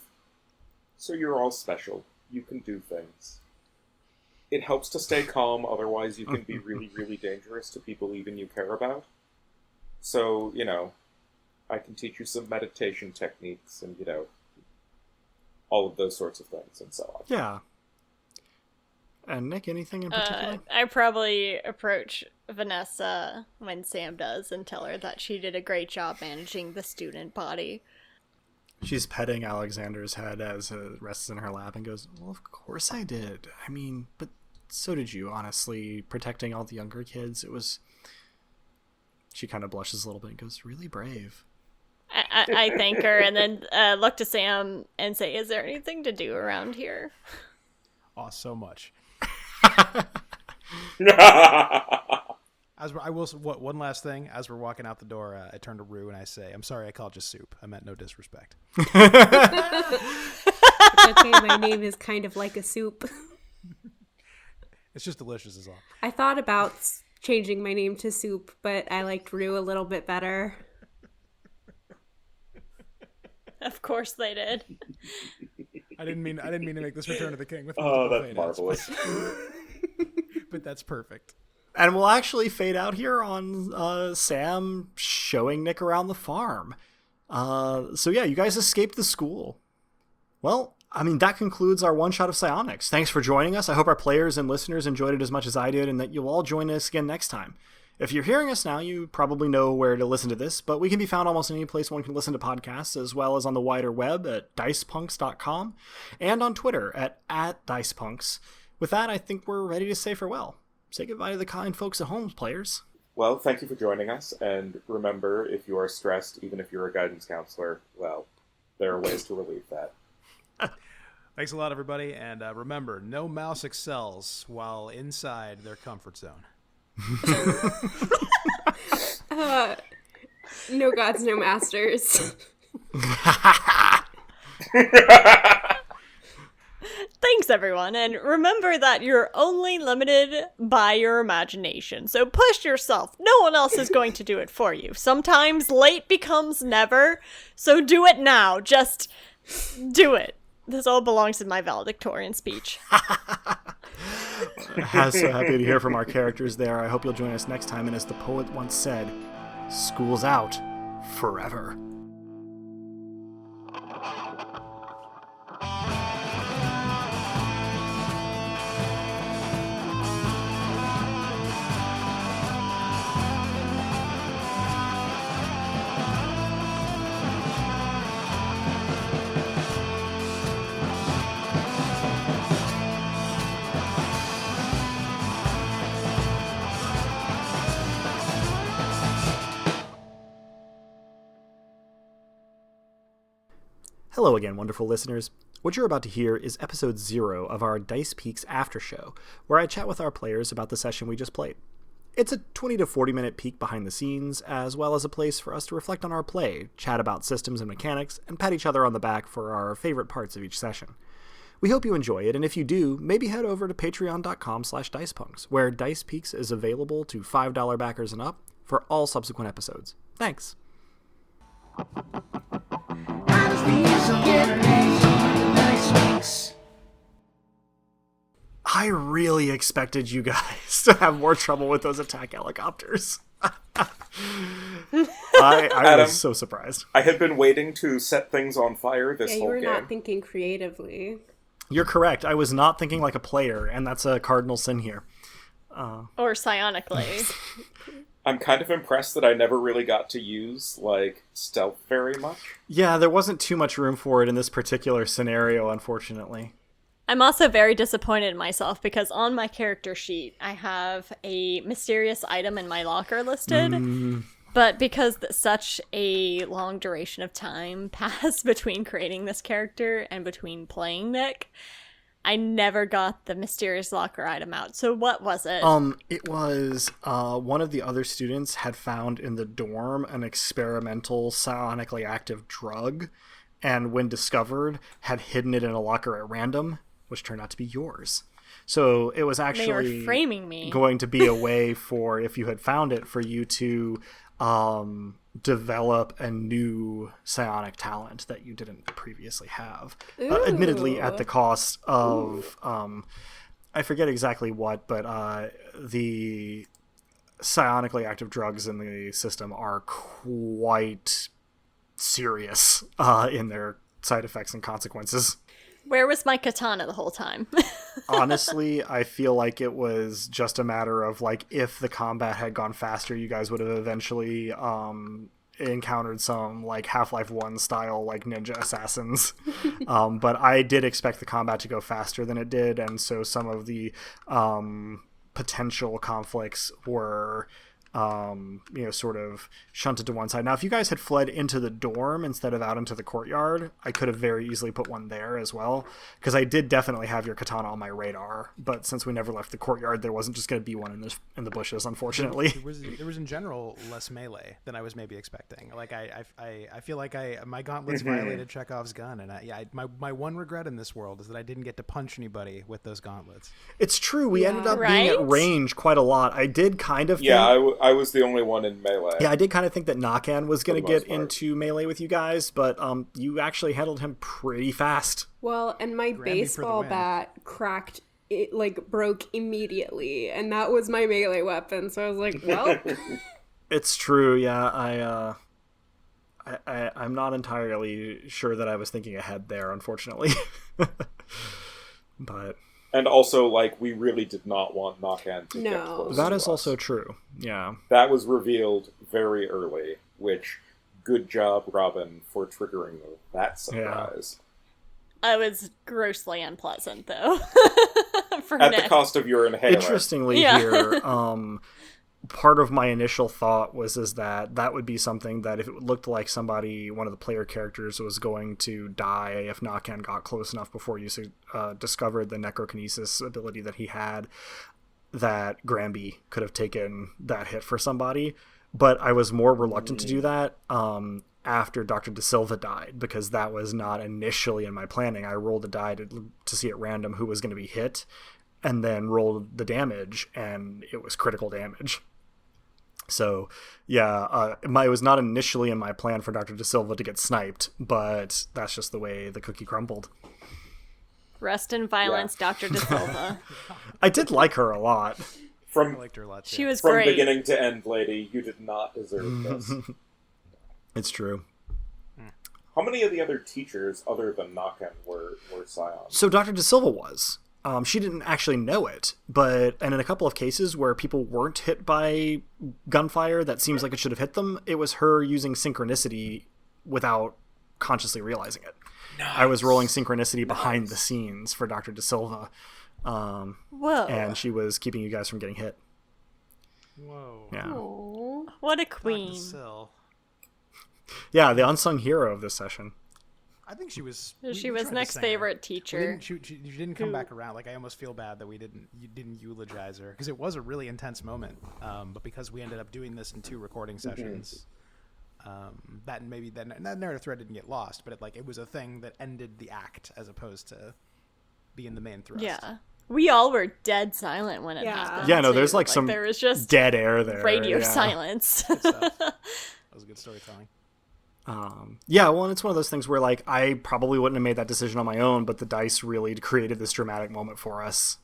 so you're all special. You can do things. It helps to stay calm, otherwise you can be really, really dangerous to people even you care about. So, I can teach you some meditation techniques and, all of those sorts of things and so on. Yeah. And Nick, anything in particular? I probably approach Vanessa when Sam does and tell her that she did a great job managing the student body. She's petting Alexander's head as it rests in her lap and goes, well, of course I did. I mean, but so did you, honestly. Protecting all the younger kids, it was... She kind of blushes a little bit and goes, really brave. I thank her and then look to Sam and say, is there anything to do around here? Oh, so much. One last thing. As we're walking out the door, I turn to Rue and I say, I'm sorry I called you soup. I meant no disrespect. Okay, my name is kind of like a soup. It's just delicious is all. I thought about changing my name to soup, but I liked Rue a little bit better. Of course they did. I didn't mean to make this Return of the King with that's marvelous. But that's perfect. And we'll actually fade out here on Sam showing Nick around the farm. So yeah, you guys escaped the school. Well, I mean, that concludes our one shot of Psionics. Thanks for joining us. I hope our players and listeners enjoyed it as much as I did, and that you'll all join us again next time. If you're hearing us now, you probably know where to listen to this, but we can be found almost any place one can listen to podcasts, as well as on the wider web at dicepunks.com and on Twitter at @dicepunks. With that, I think we're ready to say farewell. Say goodbye to the kind folks at home, players. Well, thank you for joining us, and remember, if you are stressed, even if you're a guidance counselor, well, there are ways to relieve that. Thanks a lot, everybody, and remember, no mouse excels while inside their comfort zone. No gods, no masters. Thanks, everyone, and remember that you're only limited by your imagination, so push yourself. No one else is going to do it for you. Sometimes late becomes never, so do it now. Just do it. This all belongs in my valedictorian speech. So happy to hear from our characters there. I hope you'll join us next time, and as the poet once said, school's out forever. Hello again, wonderful listeners. What you're about to hear is episode 0 of our Dice Peaks After Show, where I chat with our players about the session we just played. It's a 20 to 40 minute peek behind the scenes, as well as a place for us to reflect on our play, chat about systems and mechanics, and pat each other on the back for our favorite parts of each session. We hope you enjoy it, and if you do, maybe head over to patreon.com/dicepunks, where Dice Peaks is available to $5 backers and up for all subsequent episodes. Thanks! I really expected you guys to have more trouble with those attack helicopters. I Adam, was so surprised. I had been waiting to set things on fire this You whole were game. not thinking creatively. You're correct. I was not thinking like a player, and that's a cardinal sin here. Or psionically. I'm kind of impressed that I never really got to use, like, stealth very much. Yeah, there wasn't too much room for it in this particular scenario, unfortunately. I'm also very disappointed in myself because on my character sheet, I have a mysterious item in my locker listed. But because such a long duration of time passed between creating this character and between playing Nick, I never got the mysterious locker item out. So what was it? It was one of the other students had found in the dorm an experimental psionically active drug, and when discovered, had hidden it in a locker at random, which turned out to be yours. So it was They actually were framing me. going to be a way for, if you had found it, for you to develop a new psionic talent that you didn't previously have. Admittedly, at the cost of, I forget exactly what, but the psionically active drugs in the system are quite serious in their side effects and consequences. Where was my katana the whole time? Honestly, I feel like it was just a matter of, like, if the combat had gone faster, you guys would have eventually encountered some, like, Half-Life 1 style, like, ninja assassins. But I did expect the combat to go faster than it did, and so some of the potential conflicts were sort of shunted to one side. Now, if you guys had fled into the dorm instead of out into the courtyard, I could have very easily put one there as well, because I did definitely have your katana on my radar, but since we never left the courtyard, there wasn't just going to be one in the bushes, unfortunately. There was in general less melee than I was maybe expecting. Like I feel like my gauntlets violated Chekhov's gun, and my one regret in this world is that I didn't get to punch anybody with those gauntlets. It's true. We ended up Right? being at range quite a lot. I did kind of think... Yeah, I was the only one in melee. Yeah, I did kind of think that Nakan was going to For the most get part. into melee with you guys, but you actually handled him pretty fast. Well, and my Granby for the baseball win. bat cracked. It, like, broke immediately, and that was my melee weapon, so I was like, well... It's true, yeah. I'm not entirely sure that I was thinking ahead there, unfortunately. But And also, like, we really did not want Nakan to get No. close that to is us. also true, yeah. That was revealed very early, which, good job, Robin, for triggering that surprise. I was grossly unpleasant, though. For At Nick. the cost of your inhaler. Interestingly Yeah. here, part of my initial thought was that would be something that if it looked like one of the player characters was going to die if Nakan got close enough before you discovered the necrokinesis ability that he had, that Granby could have taken that hit for somebody. But I was more reluctant to do that after Dr. De Silva died, because that was not initially in my planning. I rolled a die to see at random who was going to be hit, and then rolled the damage, and it was critical damage. So, yeah, it was not initially in my plan for Dr. De Silva to get sniped, but that's just the way the cookie crumbled. Rest in violence, Dr. De Silva. I did like her a lot. I From liked her a lot too. She was from great. beginning to end, lady, you did not deserve this. It's true. How many of the other teachers, other than Nakan, were Scions? So Dr. De Silva was. She didn't actually know it, and in a couple of cases where people weren't hit by gunfire that seems like it should have hit them, it was her using synchronicity without consciously realizing it. Nice. I was rolling synchronicity behind the scenes for Dr. De Silva, Whoa. and she was keeping you guys from getting hit. Whoa. Yeah. What a Dr. queen. Sill. Yeah, the unsung hero of this session. I think she was. She we was tried to next sing her. favorite teacher. She didn't come back around. Like I almost feel bad that you didn't eulogize her because it was a really intense moment. But because we ended up doing this in 2 recording sessions, that narrative thread didn't get lost. But it was a thing that ended the act as opposed to being the main thrust. Yeah. We all were dead silent when it Yeah. happened. Yeah, no, too. there's like some there was just dead air there. radio yeah. silence. Good stuff. That was good storytelling. Yeah, well, and it's one of those things where like I probably wouldn't have made that decision on my own, but the dice really created this dramatic moment for us,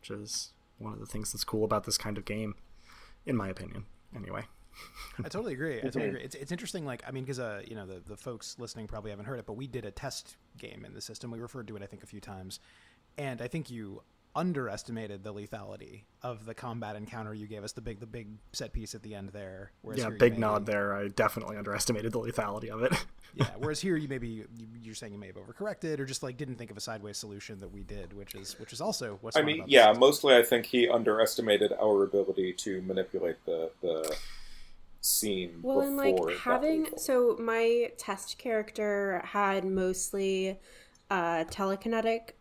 which is one of the things that's cool about this kind of game, in my opinion. Anyway. I totally agree. It's interesting. Like, I mean, because the folks listening probably haven't heard it, but we did a test game in the system. We referred to it, I think, a few times, and I think you underestimated the lethality of the combat encounter you gave us. The big set piece at the end there. Yeah, big nod there. I definitely underestimated the lethality of it. Yeah. Whereas here, you're saying you may have overcorrected or just like didn't think of a sideways solution that we did, which is also what's. I mean, yeah, mostly I think he underestimated our ability to manipulate the scene. Well, and like so my test character had mostly telekinetic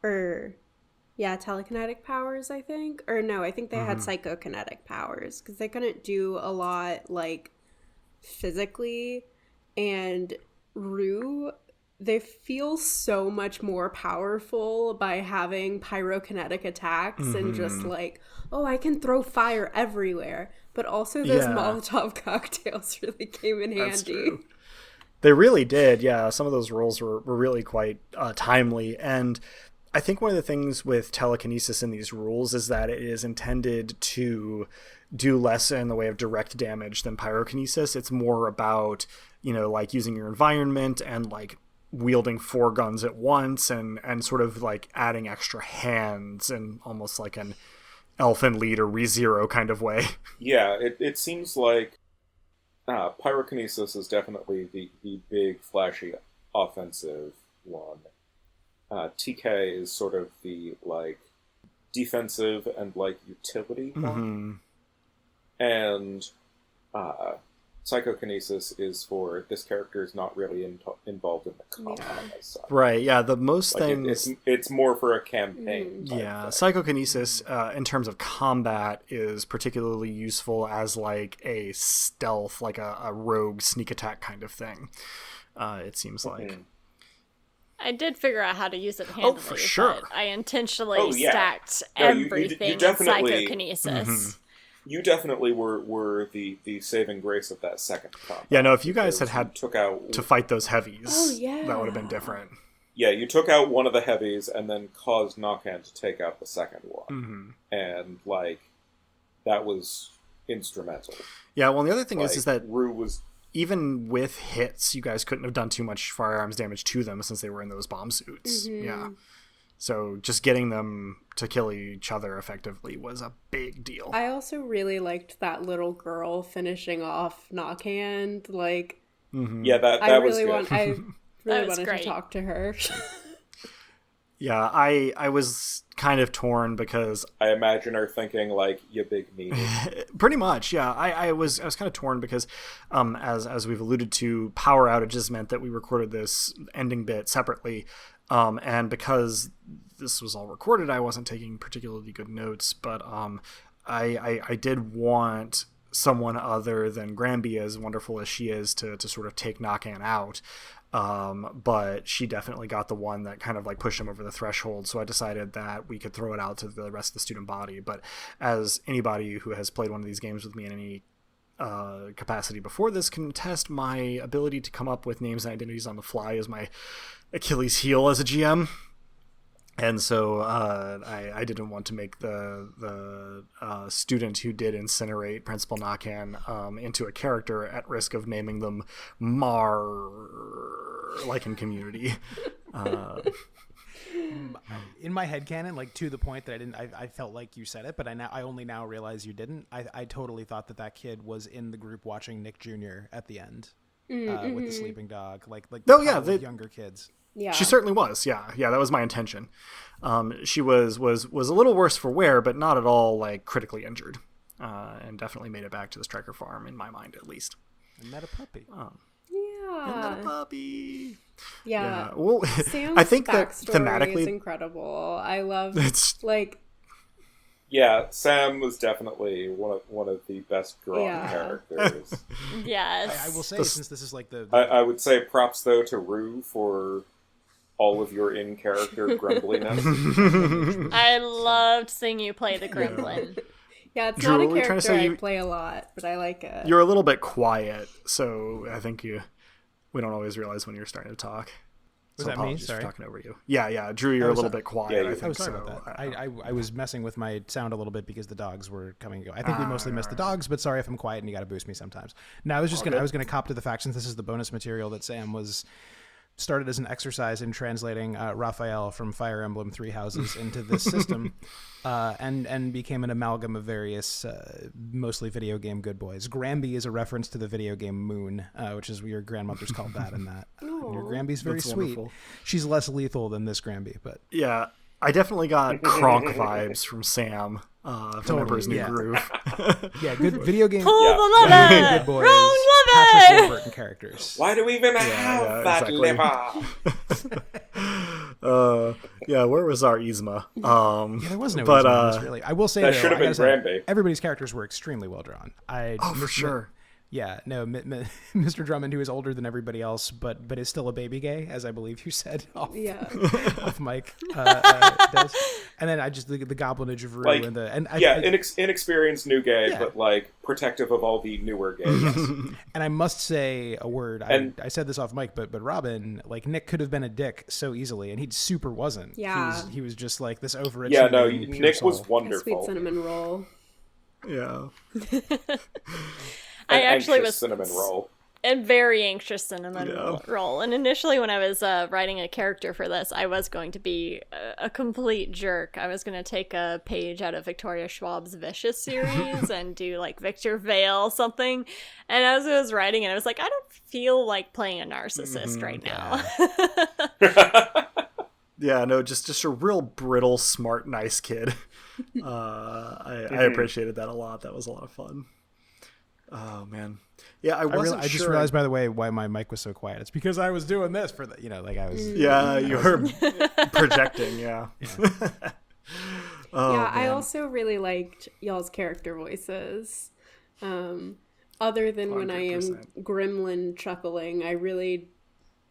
powers, I think. Or no, I think they had psychokinetic powers because they couldn't do a lot like physically. And Rue, they feel so much more powerful by having pyrokinetic attacks and just like, oh, I can throw fire everywhere. But also those Molotov cocktails really came in handy. True. They really did, yeah. Some of those roles were really quite timely. And I think one of the things with telekinesis in these rules is that it is intended to do less in the way of direct damage than pyrokinesis. It's more about, like using your environment and like wielding 4 guns at once and sort of like adding extra hands and almost like an Elfin Lead or ReZero kind of way. Yeah, it seems like pyrokinesis is definitely the big, flashy, offensive one. TK is sort of the, like, defensive and, like, utility one. And psychokinesis is for this character is not really involved in the combat as such. Right, yeah, the most like things... It's more for a campaign. Yeah, psychokinesis, in terms of combat, is particularly useful as, like, a stealth, like a rogue sneak attack kind of thing, it seems like. I did figure out how to use it handily. For sure. But I intentionally stacked everything in psychokinesis. You definitely were the saving grace of that second combat. Yeah, no, if you guys had took out to fight those heavies, that would have been different. Yeah, you took out one of the heavies and then caused Knockhand to take out the second one. And, like, that was instrumental. Yeah, well, the other thing is that Rue was... Even with hits, you guys couldn't have done too much firearms damage to them since they were in those bomb suits. Yeah. So just getting them to kill each other effectively was a big deal. I also really liked that little girl finishing off Knockhand. Like, yeah, that was good. I really wanted to talk to her. Yeah, I was kind of torn because I imagine her thinking like, "You big meanie." Pretty much, yeah. I was kind of torn because, as we've alluded to, power outages meant that we recorded this ending bit separately, and because this was all recorded, I wasn't taking particularly good notes. But I did want someone other than Granby, as wonderful as she is, to sort of take Knockan out. But she definitely got the one that kind of like pushed him over the threshold. So I decided that we could throw it out to the rest of the student body. But as anybody who has played one of these games with me in any capacity before this can attest, my ability to come up with names and identities on the fly is my Achilles heel as a GM. And so I didn't want to make the student who did incinerate Principal Knockan into a character at risk of naming them Mar, like in Community. In my headcanon, like to the point that I felt like you said it, but I only now realize you didn't. I totally thought that kid was in the group watching Nick Jr. at the end with the sleeping dog, like the younger kids. Yeah, she certainly was. Yeah, that was my intention. She was a little worse for wear, but not at all like critically injured, and definitely made it back to the Striker farm in my mind, at least. And met a puppy. Yeah, And then a puppy. Yeah. Well, Sam's I think that backstory thematically is incredible. I love it's like Yeah, Sam was definitely one of the best drawn characters. Yes. I will say, since this is like the I would say props though to Rue for all of your in-character grumbliness. I loved seeing you play the gremlin. yeah, it's Drew, not a what were you trying to character say? I play a lot, but I like it. You're a little bit quiet, so I think we don't always realize when you're starting to talk. Was So that me? apologies for Sorry. talking over you. Yeah. Drew, you're a little bit quiet. Yeah, I think sorry so. about that. I was messing with my sound a little bit because the dogs were coming and going. I think we mostly missed the dogs, but sorry if I'm quiet and you got to boost me sometimes. No, I was gonna cop to the fact, since this is the bonus material, that Sam was started as an exercise in translating Raphael from Fire Emblem Three Houses into this system, and became an amalgam of various, mostly video game good boys. Gramby is a reference to the video game Moon, which is what your grandmother's called that and that. And your Gramby's very That's sweet. wonderful. She's less lethal than this Gramby, but Yeah, I definitely got Kronk vibes from Sam from Emperor's New Groove. yeah, good video game. Pull Yeah. the lever! Good boys. Round Patrick lever! Warburton characters. Why do we even have that exactly. liver? Yeah, where was our Yzma? Yeah, there was no but, reason in this, really. I will say that though, should have I been gotta say, Granby. everybody's characters were extremely well drawn. For sure. Yeah, no, Mr. Drummond, who is older than everybody else, but is still a baby gay, as I believe you said off mic, does. And then I just the goblinage of Rue Like, and inexperienced new gay, Yeah. but like protective of all the newer gays. And I must say a word. And- I said this off mic, but Robin, like Nick could have been a dick so easily, and he super wasn't. Yeah. he was just like this overachieving. Yeah, no, pure Nick soul. was A sweet wonderful. cinnamon roll. Yeah. I An actually anxious was cinnamon roll. a very anxious cinnamon Yeah. roll. And initially, when I was writing a character for this, I was going to be a complete jerk. I was going to take a page out of Victoria Schwab's Vicious series and do like Victor Vale something. And as I was writing it, I was like, I don't feel like playing a narcissist right now. Yeah, no, just a real brittle, smart, nice kid. I appreciated that a lot. That was a lot of fun. Oh man, yeah, I wasn't I just sure. realized, by the way, why my mic was so quiet. It's because I was doing this for the, like I was. Yeah, you were projecting. Yeah. Oh, yeah, I man. also really liked y'all's character voices. Other than when I am 100%. gremlin chuckling,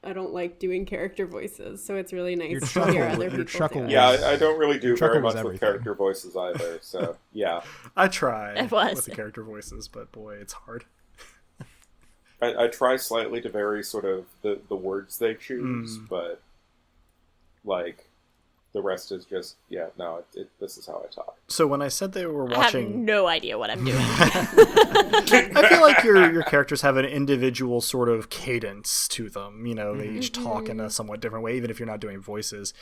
I don't like doing character voices, so it's really nice Your to chuckle- hear other your people chuckle do it. Yeah, I don't really do Chuckle very was much with everything. character voices either. So yeah, I try It was. with the character voices, but boy, it's hard. I try slightly to vary sort of the words they choose, but like the rest is just this is how I talk. So when I said they were I have watching, no idea what I'm doing. I feel like your characters have an individual sort of cadence to them. You know, they each talk in a somewhat different way, even if you're not doing voices.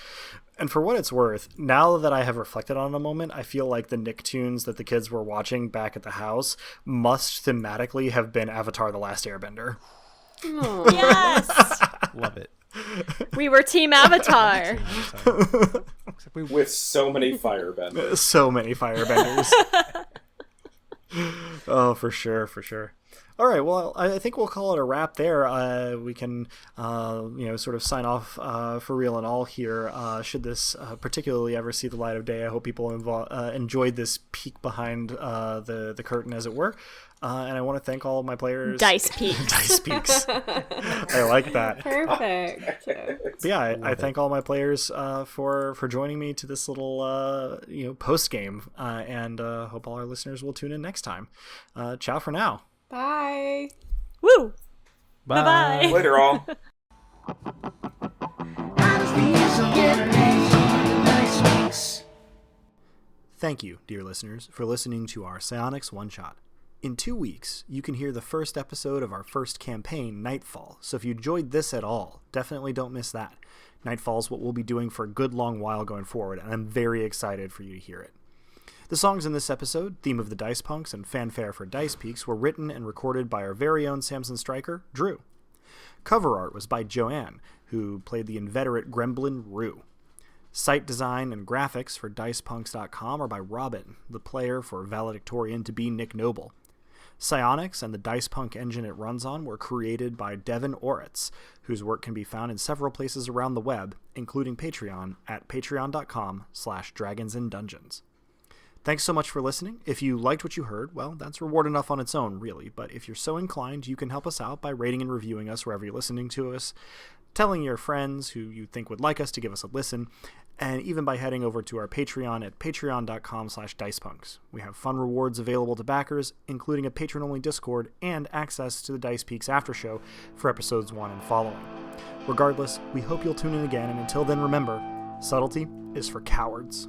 And for what it's worth, now that I have reflected on it a moment, I feel like the Nicktoons that the kids were watching back at the house must thematically have been Avatar: The Last Airbender. Aw. Yes! Love it. We were Team Avatar. Except we With so many firebenders. So many firebenders. Oh, for sure, for sure. All right, well, I think we'll call it a wrap there. We can, sort of sign off for real and all here. Should this particularly ever see the light of day, I hope people enjoyed this peek behind the curtain, as it were. And I want to thank all of my players. Dice Peak. Dice peaks. I like that. Perfect. But yeah, I thank all my players for joining me to this little post game, and hope all our listeners will tune in next time. Ciao for now. Bye. Woo! Bye. Bye-bye. Later, all. Thank you, dear listeners, for listening to our Psionics One Shot. In 2 weeks, you can hear the first episode of our first campaign, Nightfall, so if you enjoyed this at all, definitely don't miss that. Nightfall is what we'll be doing for a good long while going forward, and I'm very excited for you to hear it. The songs in this episode, Theme of the Dice Punks and Fanfare for Dice Peaks, were written and recorded by our very own Samson Stryker, Drew. Cover art was by Joanne, who played the inveterate gremlin Rue. Site design and graphics for DicePunks.com are by Robin, the player for valedictorian to be Nick Noble. Psionics and the Dicepunk engine it runs on were created by Devin Oritz, whose work can be found in several places around the web, including Patreon at patreon.com/dragonsandungeons. Thanks so much for listening. If you liked what you heard, well, that's reward enough on its own, really. But if you're so inclined, you can help us out by rating and reviewing us wherever you're listening to us, telling your friends who you think would like us to give us a listen, and even by heading over to our Patreon at patreon.com/dicepunks. We have fun rewards available to backers, including a patron-only Discord and access to the Dice Peaks After Show for episodes 1 and following. Regardless, we hope you'll tune in again, and until then, remember, subtlety is for cowards.